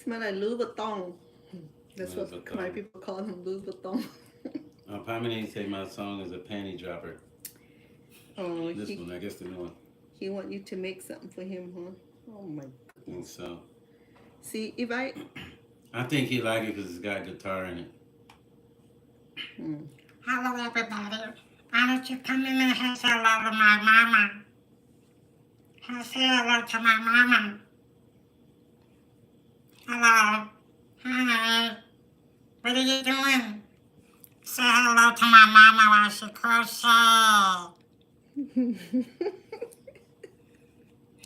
Smell like Louis Vuitton. That's Louis what Vuitton. my people call him, Louis Vuitton. Pamela say my song is a panty dropper. Oh, This one, I guess the new one. he want you to make something for him, huh? Oh my I think so. See, if I think he like it because it's got guitar in it. Hello, everybody. Why don't you come in and say hello to my mama? Say hello to my mama. Hello. Hi. What are you doing? Say hello to my mama while she crochets.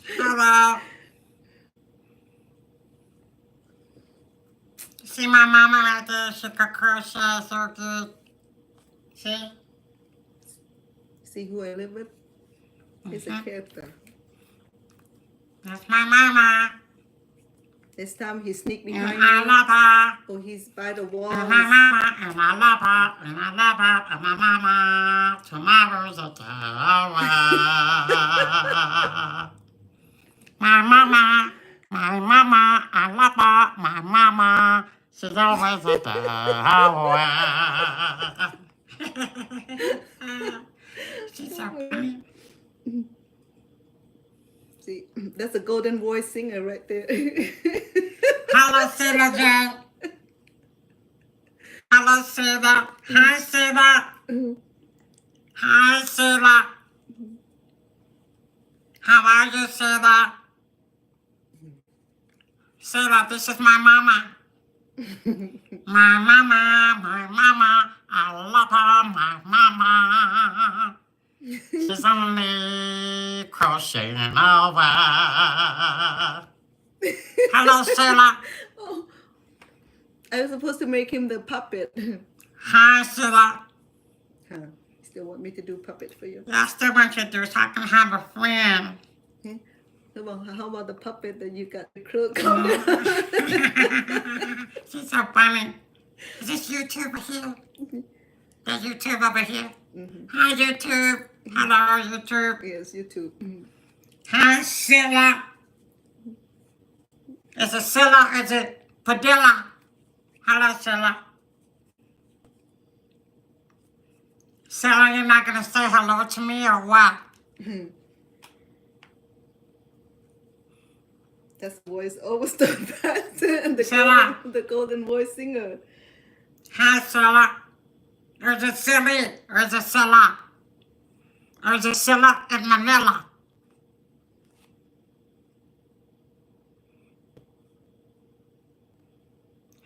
Hello. See my mama right there? She could crochet so good. See? see who I live with? He's a character. That's my mama. This time he sneak And behind I you. love her. Oh, he's by the wall. And my mama, and I love her, and I love her, and my mama. Tomorrow's a day away. My mama, I love her, my mama. She's always a day away. She's so funny. See, that's a golden voice singer right there. Hello, Sheila J. Hello, Sheila. Hi, Sheila. Hi, Sheila. How are you, Sheila? Sarah, this is my mama. My mama, I love her, my mama. She's only crocheting over. Hello, Sarah. Oh, I was supposed to make him the puppet. Hi, Sarah. Huh. Still want me to do puppet for you? Yeah, I still want you to do so I can have a friend. Okay. How about the puppet that you got the crook come down? She's so funny. Is this YouTube over here? There's YouTube over here. Hi, YouTube. Hello, YouTube. Yes, you too. Hi, Scylla. Is it Scylla or is it Padilla? Hello, Scylla. Scylla, you're not going to say hello to me or what? That's the voice over stuff. Scylla. The golden voice singer. Hi, Scylla. Or is it Silly? Or is it Scylla? Or is it Scylla in Manila?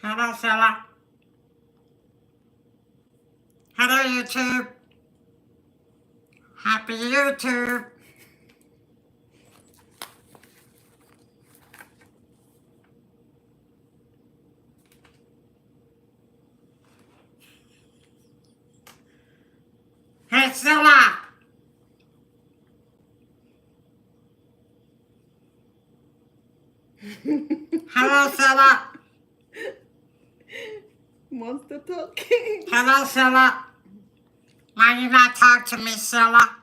Hello, Scylla. Hello, YouTube. Happy YouTube. Hey, Scylla. Hello, Scylla. Monster talking. Hello, Scylla. Why you not talk to me, Scylla?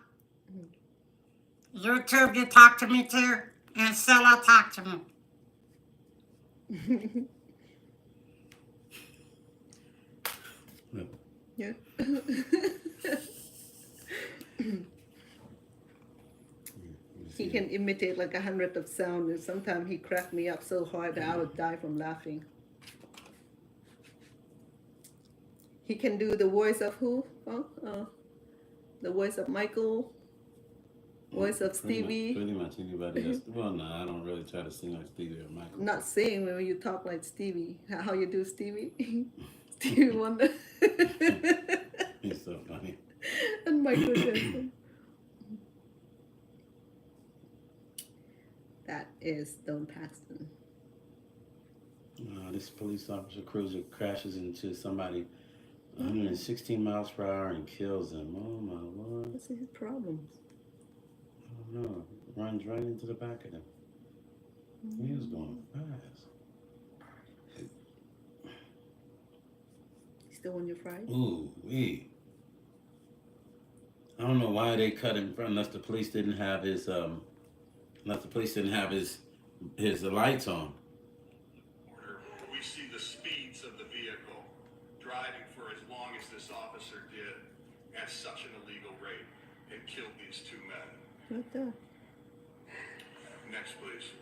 YouTube, you talk to me too, and Scylla talk to me. Yeah. He can imitate like 100 of sound, and sometimes he cracked me up so hard that I would die from laughing. He can do the voice of who? The voice of Michael, voice of Stevie. Pretty much anybody else. Well, no, I don't really try to sing like Stevie or Michael. Not sing when you talk like Stevie. How you do Stevie? Stevie Wonder. He's so funny. And Michael Jackson. That is Don Paxton. This police officer cruiser crashes into somebody 116 miles per hour and kills him. Oh my lord. What's his problems? I don't know. Runs right into the back of him. He was going fast. Still on your fries? Ooh, wee. I don't know why they cut him unless the police didn't have his his lights on. We see the speeds of the vehicle driving for as long as this officer did at such an illegal rate and killed these two men. What the? Next, please.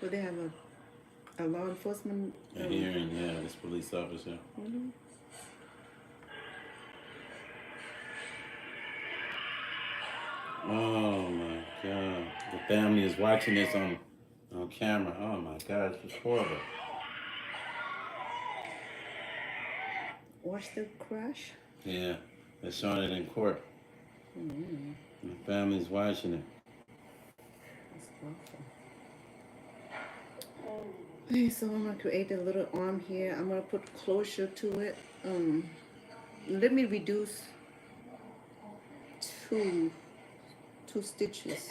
So they have a law enforcement. A hearing, yeah, this police officer. Mhm. Oh my god. The family is watching this on camera. Oh my god, it's horrible. Watch the crash. Yeah, they're showing it in court. Mm-hmm. The family's watching it. That's awful. Okay, so I'm gonna create a little arm here. I'm gonna put closure to it. Let me reduce two stitches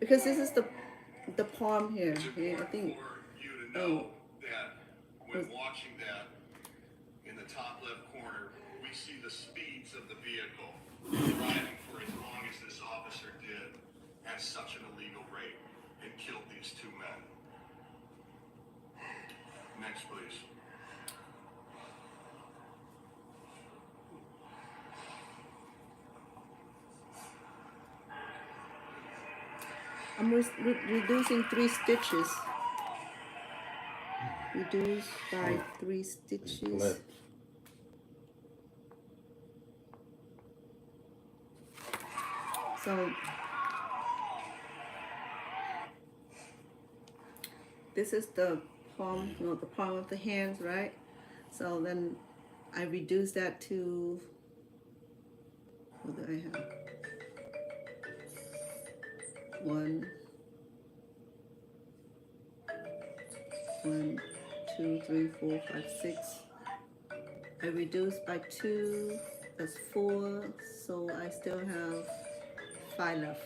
because this is the palm here. Okay, I think. For you to know that when watching that in the top left corner, we see the speeds of the vehicle driving for as long as this officer did at such an illegal rate and killed these two men. Next, please. I'm reducing 3 stitches. Reduce by 3 stitches. Flip. So this is the palm, the palm of the hands, right? So then I reduce that to, what do I have? 1, 2, 3, 4, 5, 6. I reduce by 2, that's 4, so I still have 5 left.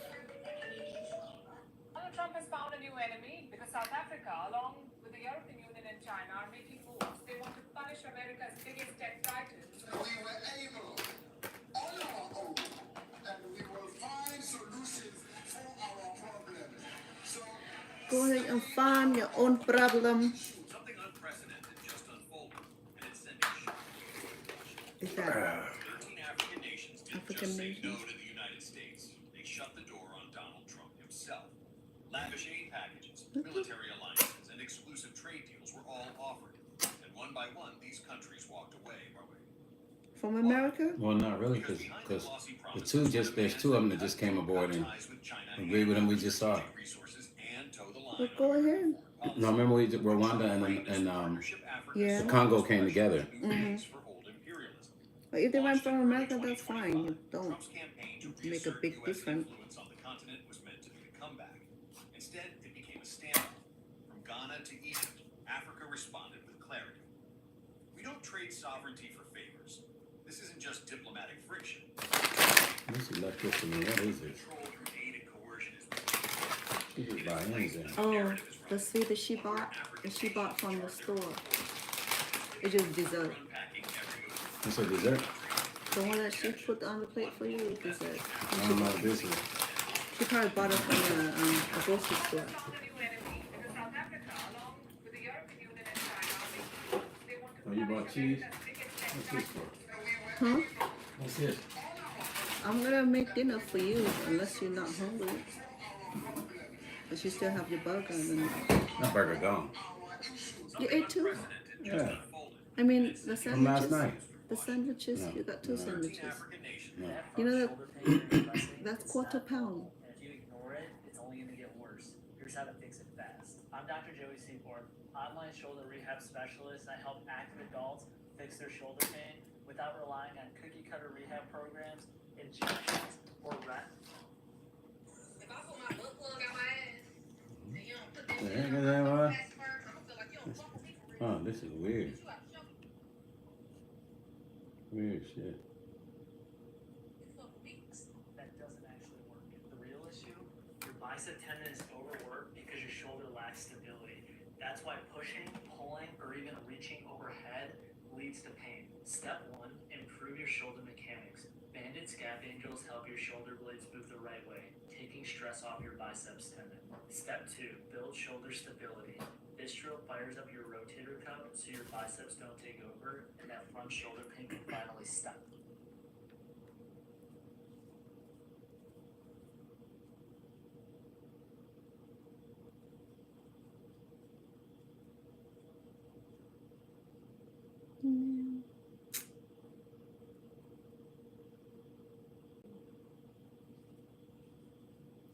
Donald Trump has found a new enemy because South Africa, along with the European Union and China, are making moves. They want to punish America's biggest tech titans. We were able on our own, and we will find solutions for our problem. So Go ahead and find your own problem. Something unprecedented just unfolded, and it's sending shock. Is that 13 African nations didn't African just say nations? no to the United States. They shut the door on Donald Trump himself. Lavish aid packages, military alliances, and exclusive trade deals were all offered. And one by one, these countries walked away. from America? Well, not really, because there's two of them that just came aboard and agreed with them. We just saw it. But go ahead. No, remember Rwanda and Yeah. Congo came together. But if they went from America, that's fine. You don't make a big difference. Instead, it became a standoff. From Ghana to Egypt, Africa responded with clarity. We don't trade sovereignty for favors. This isn't just diplomatic friction. This is electricity. What is this? Control through aid and coercion is She just buy anything. Oh, the sweet that she bought from the store. It's just dessert. unpacking every move. It's a dessert. The one that she put on the plate for you is dessert. I don't know what this is. She probably bought it from a grocery store. Found a new enemy because South Africa, along with the European Union and China, are making moves. They want to Oh, you bought punish cheese? America's biggest tech What's this titans. for? Huh? What's this? I'm gonna make dinner for you unless you're not hungry. But you still have your burger. Then That burger gone. you ate two? Yeah. I mean, the From last sandwiches. night. The sandwiches. No. You got 2 sandwiches. African nation. No. You know that that's quarter pound. And if you ignore it, it's only going to get worse. Here's how to fix it fast. I'm Dr. Joey Seaborn, online shoulder rehab specialist. I help active adults fix their shoulder pain without relying on cookie cutter rehab programs, injections, or If I put my butt plug out my ass, and you don't put that The shit heck on is that, my boy? ass first, I'm gonna feel like you don't fuck with me for real. Oh, this is weird. You out show me. Weird shit. You fuck with me. that doesn't actually work. The real issue, your bicep tendon is overworked because your shoulder lacks stability. That's why pushing, pulling, or even reaching overhead leads to pain. Step 1, improve your shoulder mechanics. Banded scap angels help your shoulder blades move the right way, taking stress off your biceps tendon. Step 2, build shoulder stability. This drill fires up your rotator cuff so your biceps don't take over and that front shoulder pain can finally stop.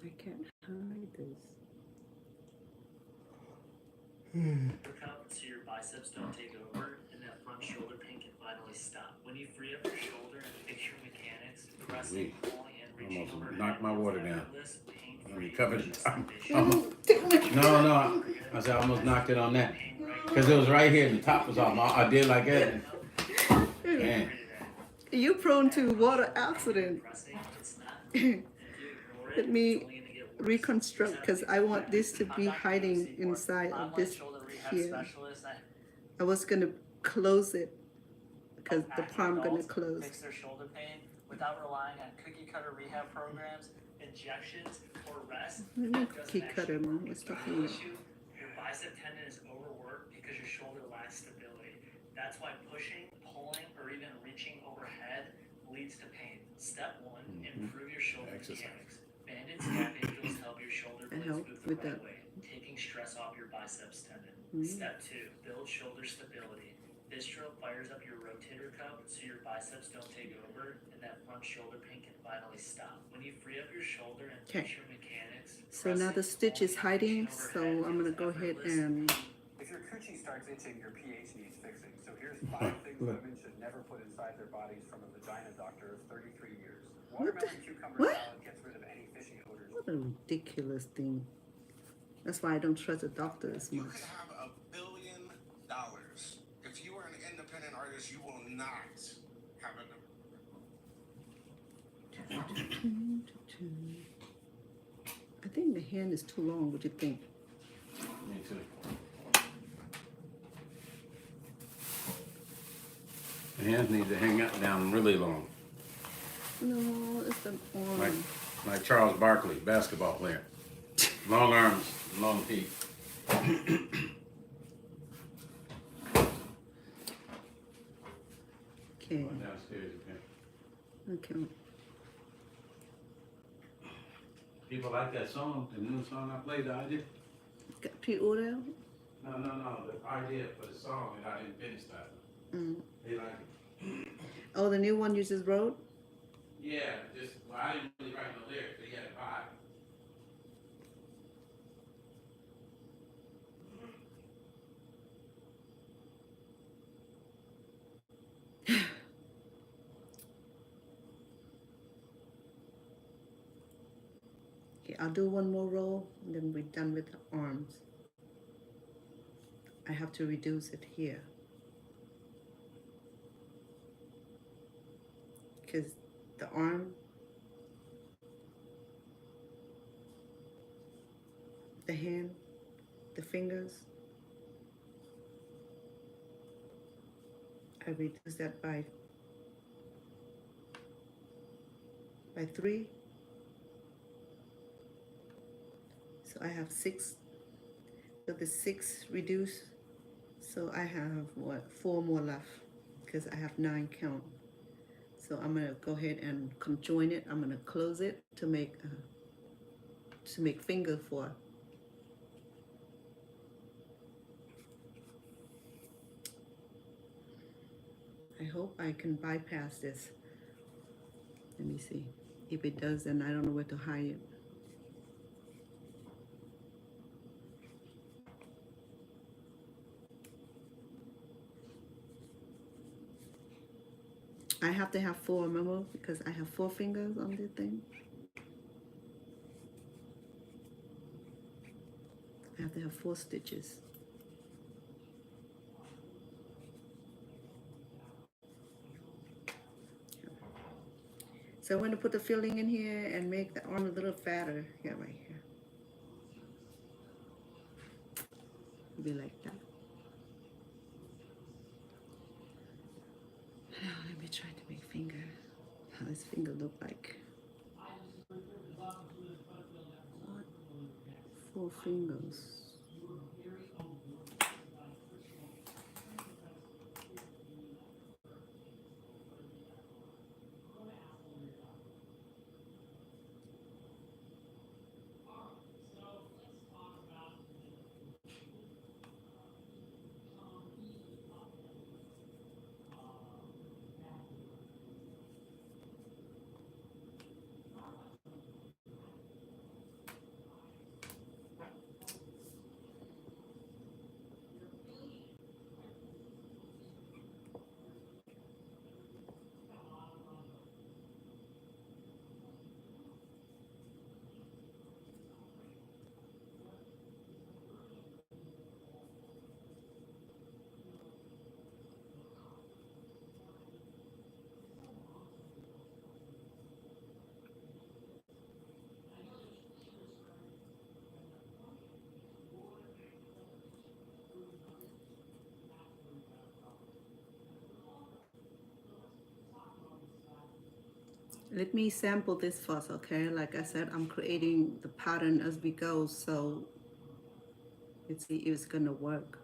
I can't hide this. Cup so your biceps don't take over and that front shoulder pain can finally stop. When you free up your shoulder and fix your mechanics, pressing, pulling, and reaching Almost overhead knocked my water down. effortless, pain-free I recovered it. condition. No. I said I almost knocked it on that. Because it was right here and the top was off. I did like that. Man. You prone to water accident. Pressing, it's not. Let If you ignore it, me it's only gonna get worse. reconstruct because I want this to be hiding inside of Online this shoulder rehab here. specialist. I was gonna close it because the Active palm gonna adults close. Fix their shoulder pain without relying on cookie cutter rehab programs, injections, or rest. Let me That doesn't cookie cutter, actually Mom. work. What's The talking real about? issue, your bicep tendon is overworked because your shoulder lacks stability. That's why pushing, pulling, or even reaching overhead leads to pain. Step 1, improve your shoulder Exercise. mechanics. Banded scap angels help your shoulder I blades help move the with right that. way, taking stress off your biceps tendon. Mhm. Step 2, build shoulder stability. This drill fires up your rotator cuff so your biceps don't take over and that front shoulder pain can finally stop. When you free up your shoulder and Okay. fix your mechanics, So now the stitch is hiding, so I'm gonna go ahead and If your coochie starts itching, your pH needs fixing. So here's 5 things women should never put inside their bodies from a vagina doctor of 33 years. Watermelon cucumber what? salad gets rid of any fishy odors. What a ridiculous thing. That's why I don't trust a doctor as You much. could have $1 billion. If you are an independent artist, you will not have an. I think the hand is too long. What do you think? Me too. The hands need to hang up down really long, No, it's the arm. like Charles Barkley, basketball player. Long arms, long feet. Okay. Going downstairs, okay. Okay. People like that song, the new song I played, the idea. Got pre-order? No, the idea for the song, and I didn't finish that. Mm. They like it. Oh, the new one you just wrote? Yeah, well, I didn't really write no lyrics, but he had a vibe. Okay, I'll do one more row, and then we're done with the arms. I have to reduce it here. Because the arm, the hand, the fingers, I reduce that by 3. So I have 6. So the 6 reduced. So I have 4 more left because I have 9 count. So I'm gonna go ahead and conjoin it. I'm gonna close it to make finger 4. I hope I can bypass this. Let me see. If it does, then I don't know where to hide it. I have to have 4, remember? Because I have 4 fingers on the thing. I have to have 4 stitches. So I'm going to put the filling in here and make the arm a little fatter. Yeah, right here. Be like that. Now let me try to make finger. How does finger look like? 4 fingers. Let me sample this first, okay? Like I said, I'm creating the pattern as we go, so let's see if it's gonna work.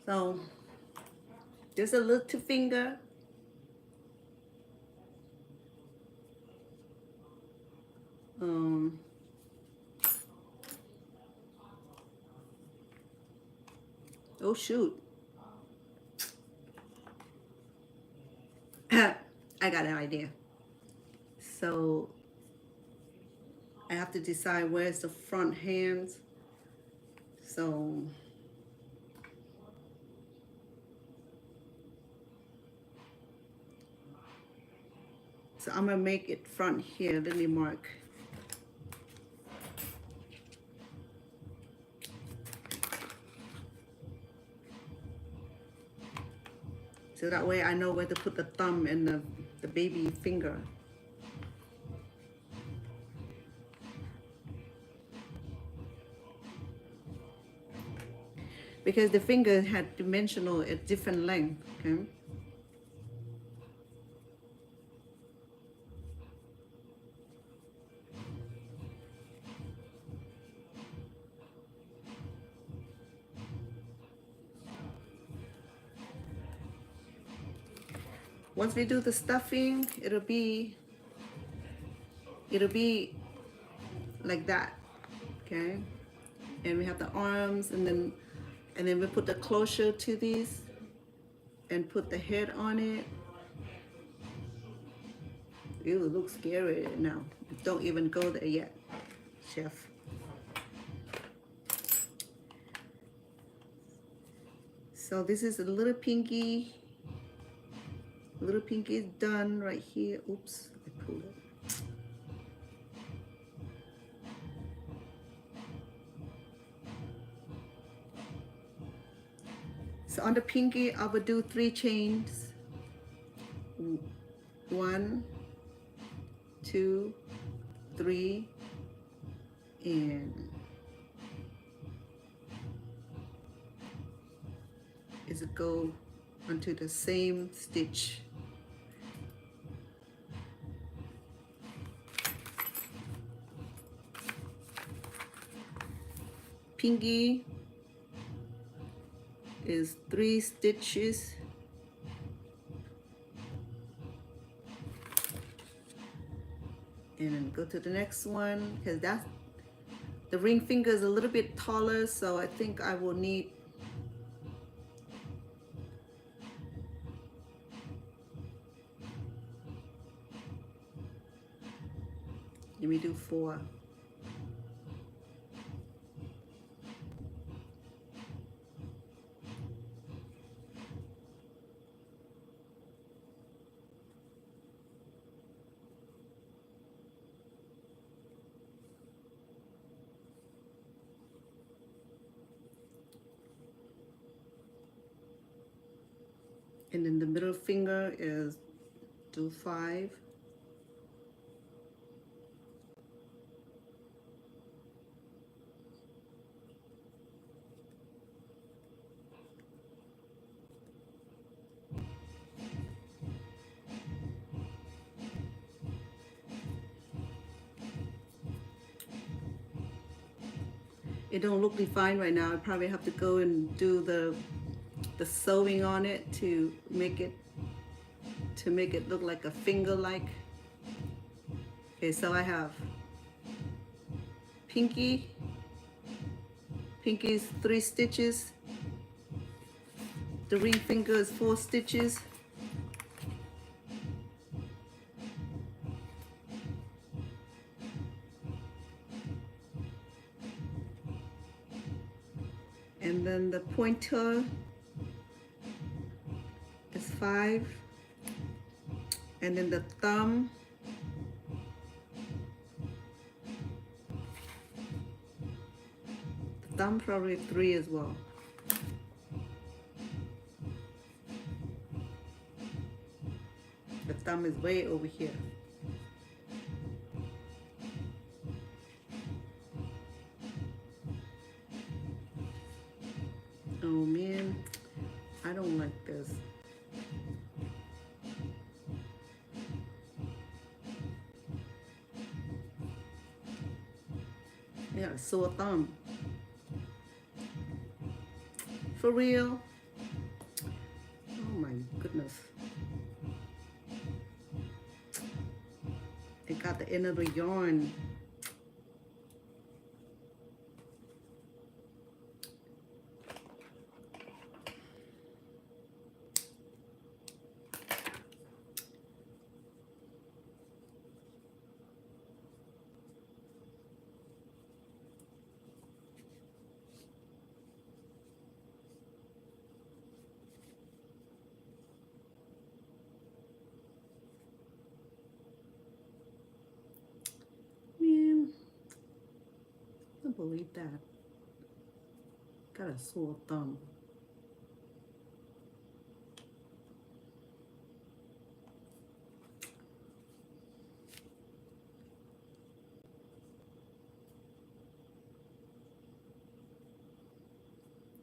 So just a little finger. Oh shoot. I got an idea. So I have to decide where's the front hands. So I'm gonna make it front here. Let me mark. So that way I know where to put the thumb and the baby finger. Because the finger had dimensional at different length, okay? Once we do the stuffing, it'll be like that, okay? And we have the arms, and then we put the closure to these and put the head on it. Ew, it looks scary now. Don't even go there yet, chef. So this is a little pinky. Little pinky is done right here. Oops, I pulled it. So on the pinky, I will do 3 chains. 1, 2, 3, and is it go onto the same stitch. Pinky is 3 stitches. And then go to the next one, because that's the ring finger is a little bit taller, so I think I will need let me do 4. And then the middle finger is do 5. It don't look defined right now. I probably have to go and do the sewing on it to make it look like a finger like. Okay, so I have pinky is 3 stitches, the ring finger is 4 stitches, and then the pointer is 5, and then the thumb probably 3 as well. The thumb is way over here. Oh man, I don't like this. Yeah, sore thumb. For real? got the end of the yarn. Man, I can't believe that. Got a sore thumb.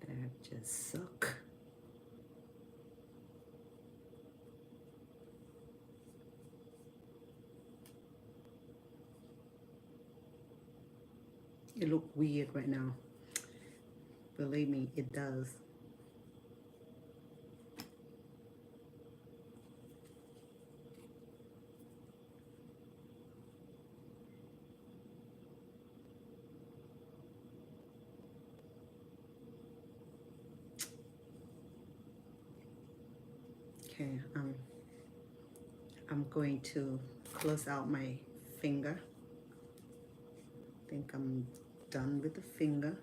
That just suck. It look weird right now. Believe me, it does. Okay, I'm going to close out my finger. I think I'm done with the finger.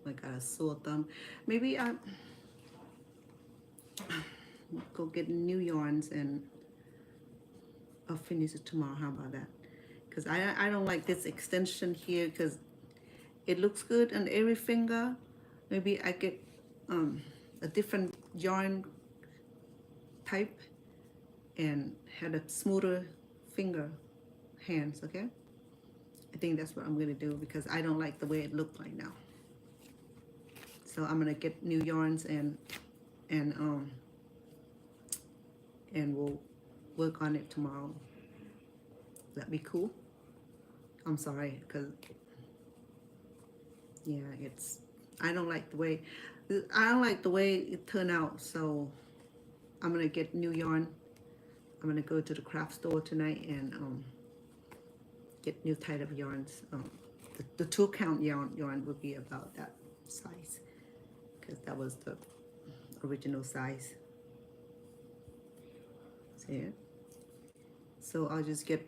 I got a sore thumb. Maybe I go get new yarns and I'll finish it tomorrow. How about that? Because I don't like this extension here because it looks good on every finger. Maybe I get a different yarn type and had a smoother finger hands. Okay, I think that's what I'm gonna do because I don't like the way it looked right now. So I'm gonna get new yarns and we'll work on it tomorrow. That'd be cool. I'm sorry, cause yeah, I don't like the way it turned out. So I'm gonna get new yarn. I'm gonna go to the craft store tonight and get new type of yarns. The 2 count yarn would be about that size because that was the original size. See it? So I'll just get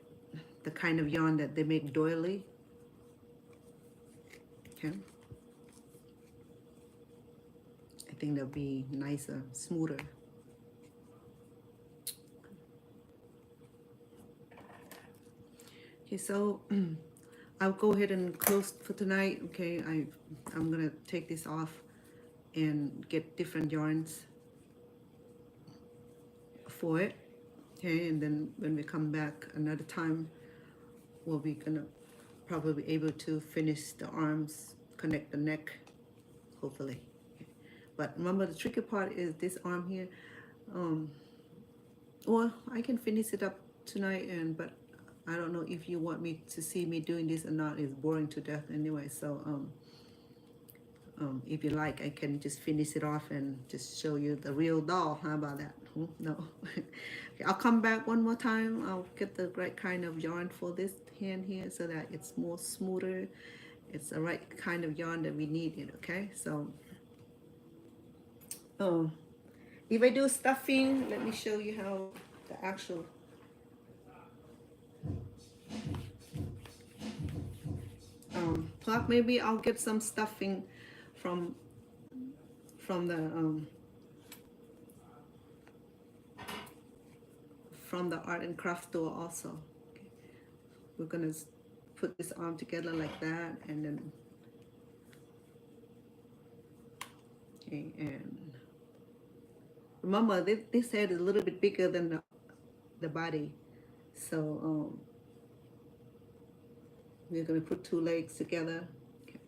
the kind of yarn that they make doily. Okay. I think they'll be nicer, smoother. Okay, so I'll go ahead and close for tonight. Okay, I'm gonna take this off and get different yarns for it. Okay, and then when we come back another time, we'll be gonna probably be able to finish the arms, connect the neck, hopefully. Okay. But remember, the tricky part is this arm here. Well, I can finish it up tonight, but I don't know if you want me to see me doing this or not. It's boring to death anyway. So if you like, I can just finish it off and just show you the real doll. How about that? No. Okay, I'll come back one more time. I'll get the right kind of yarn for this hand here so that it's more smoother. It's the right kind of yarn that we need it. Okay, so if I do stuffing, let me show you how the actual plug. Maybe I'll get some stuffing from the art and craft store also. Okay. We're gonna put this arm together like that, and then okay, and remember this head is a little bit bigger than the body, so we're gonna put 2 legs together. Okay.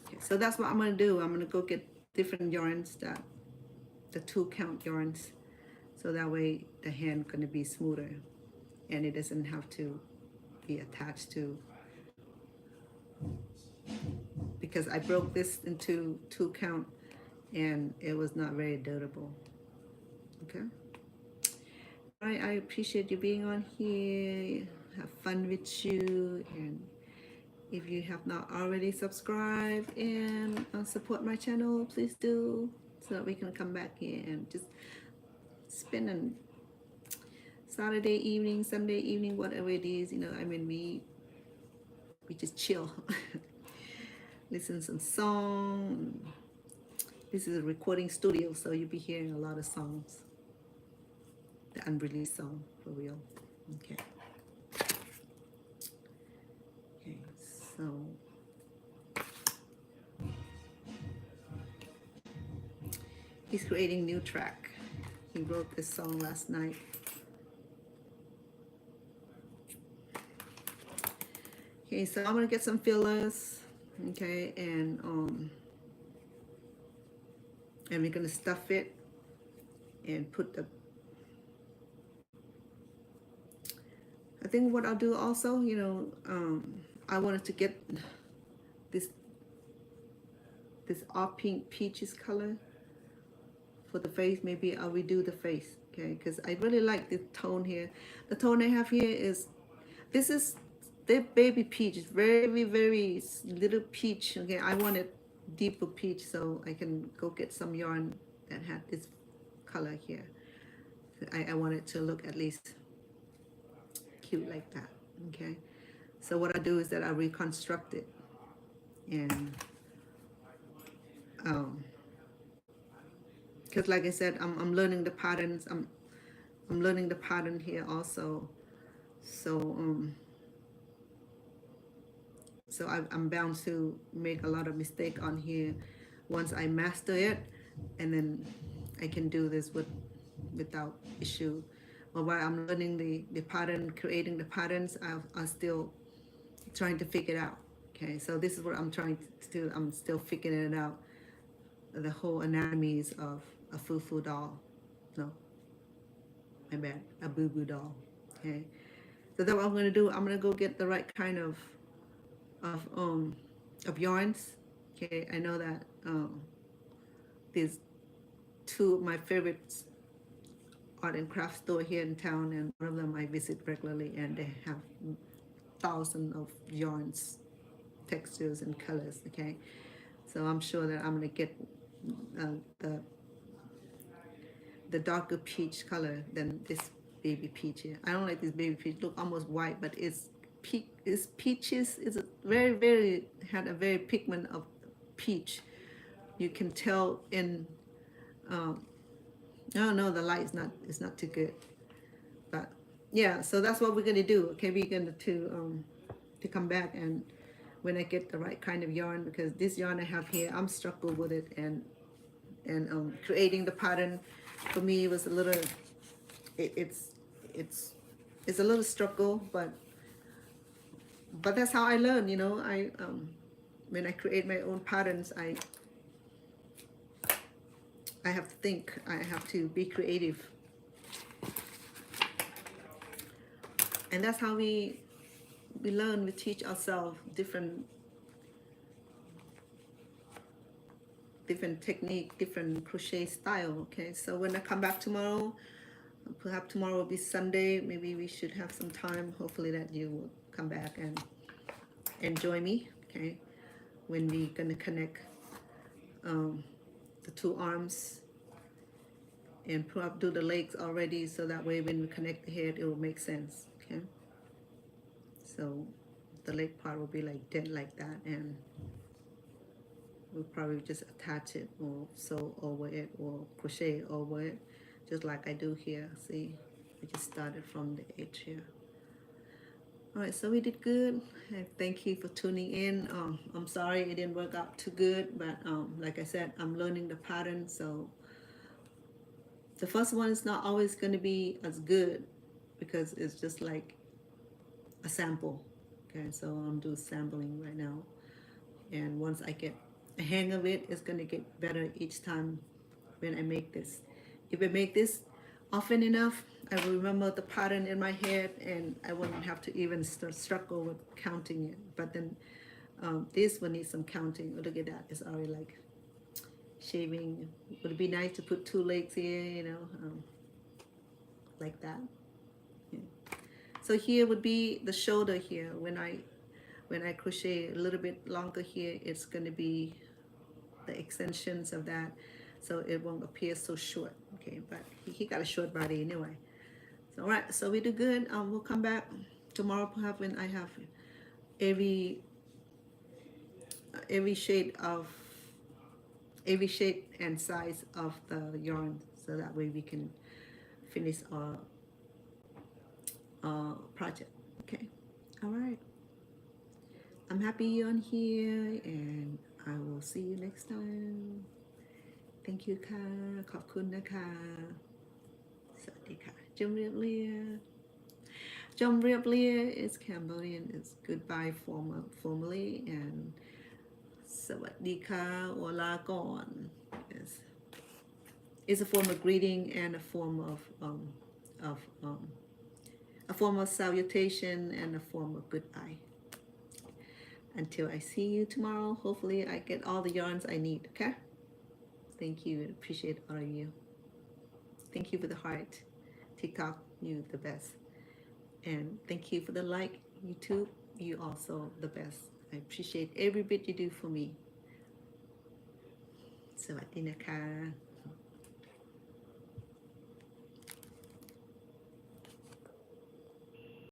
Okay, so that's what I'm gonna do. I'm gonna go get different yarns, the 2 count yarns, so that way the hand gonna be smoother and it doesn't have to be attached to, because I broke this into 2 count and it was not very durable. Okay, I appreciate you being on here. Have fun with you. And if you have not already subscribed and support my channel, please do, so that we can come back here and just spend a Saturday evening, Sunday evening, whatever it is, you know. I mean, we just chill, listen to some song. This is a recording studio, so you'll be hearing a lot of songs, the unreleased song, for real. Okay. Okay, so he's creating new track. He wrote this song last night. Okay, so I'm gonna get some fillers, okay, and we're gonna stuff it and put the. I think what I'll do also, you know, I wanted to get this off pink peaches color for the face. Maybe I'll redo the face, okay, because I really like the tone here. The tone I have here is, this is the baby peach. It's very, very little peach, okay. I wanted deeper peach, so I can go get some yarn that had this color here. I want it to look at least cute like that, okay. So what I do is that I reconstruct it, and because like I said, I'm learning the patterns. I'm learning the pattern here also, so so I'm bound to make a lot of mistake on here once I master it, and then I can do this without issue. But while I'm learning the pattern, creating the patterns, I'm still trying to figure it out. Okay, so this is what I'm trying to do. I'm still figuring it out. The whole anatomies of a foo-foo doll. No, my bad, a boo-boo doll. Okay, so that's what I'm gonna do. I'm gonna go get the right kind of yarns. Okay, I know that there's two of my favorites art and craft store here in town, and one of them I visit regularly, and they have thousands of yarns, textures and colors. Okay, so I'm sure that I'm gonna get the darker peach color than this baby peach here. I don't like this baby peach, look almost white, but it's peaches. It's a very had a very pigment of peach. You can tell in I don't know, the light is not too good, but yeah. So that's what we're gonna do. Okay, we're going to come back, and when I get the right kind of yarn, because this yarn I have here, I'm struggled with it, and creating the pattern for me was a little. It's a little struggle, but that's how I learn. You know, when I create my own patterns, I have to think. I have to be creative, and that's how we learn. We teach ourselves different technique, different crochet style. Okay, so when I come back tomorrow, perhaps tomorrow will be Sunday. Maybe we should have some time. Hopefully that you will come back and join me. Okay, when we're gonna connect the two arms, and perhaps do the legs already, so that way when we connect the head, it will make sense. Okay, so the leg part will be like dead like that, and we'll probably just attach it or sew over it or crochet over it, just like I do here. See, I just started from the edge here. All right, so we did good. Thank you for tuning in. I'm sorry it didn't work out too good, but like I said, I'm learning the pattern, so the first one is not always going to be as good, because it's just like a sample. Okay, so I'm doing sampling right now, and once I get a hang of it, it's going to get better each time when I make this. If I make this often enough, I will remember the pattern in my head, and I wouldn't have to even struggle with counting it. But then this one needs some counting. Look at that, it's already like shaving. Would it be nice to put two legs here, you know, like that. Yeah. So here would be the shoulder here. When I crochet a little bit longer here, it's going to be the extensions of that, so it won't appear so short. Okay, but he got a short body anyway. So all right, so we do good. We'll come back tomorrow perhaps when I have every shade and size of the yarn, so that way we can finish our project. Okay, all right. I'm happy you're on here, and I will see you next time. Thank you ค่ะ ขอบคุณนะคะ สวัสดีค่ะ จมเรียบเรีย จมเรียบเรีย is Cambodian, is goodbye formally, and สวัสดีค่ะ Olaก่อน is a form of greeting and a form of salutation and a form of goodbye. Until I see you tomorrow, hopefully I get all the yarns I need, okay? Thank you. Appreciate all of you. Thank you for the heart. TikTok, you the best. And thank you for the like. YouTube, you also the best. I appreciate every bit you do for me. สวัสดีนะคะ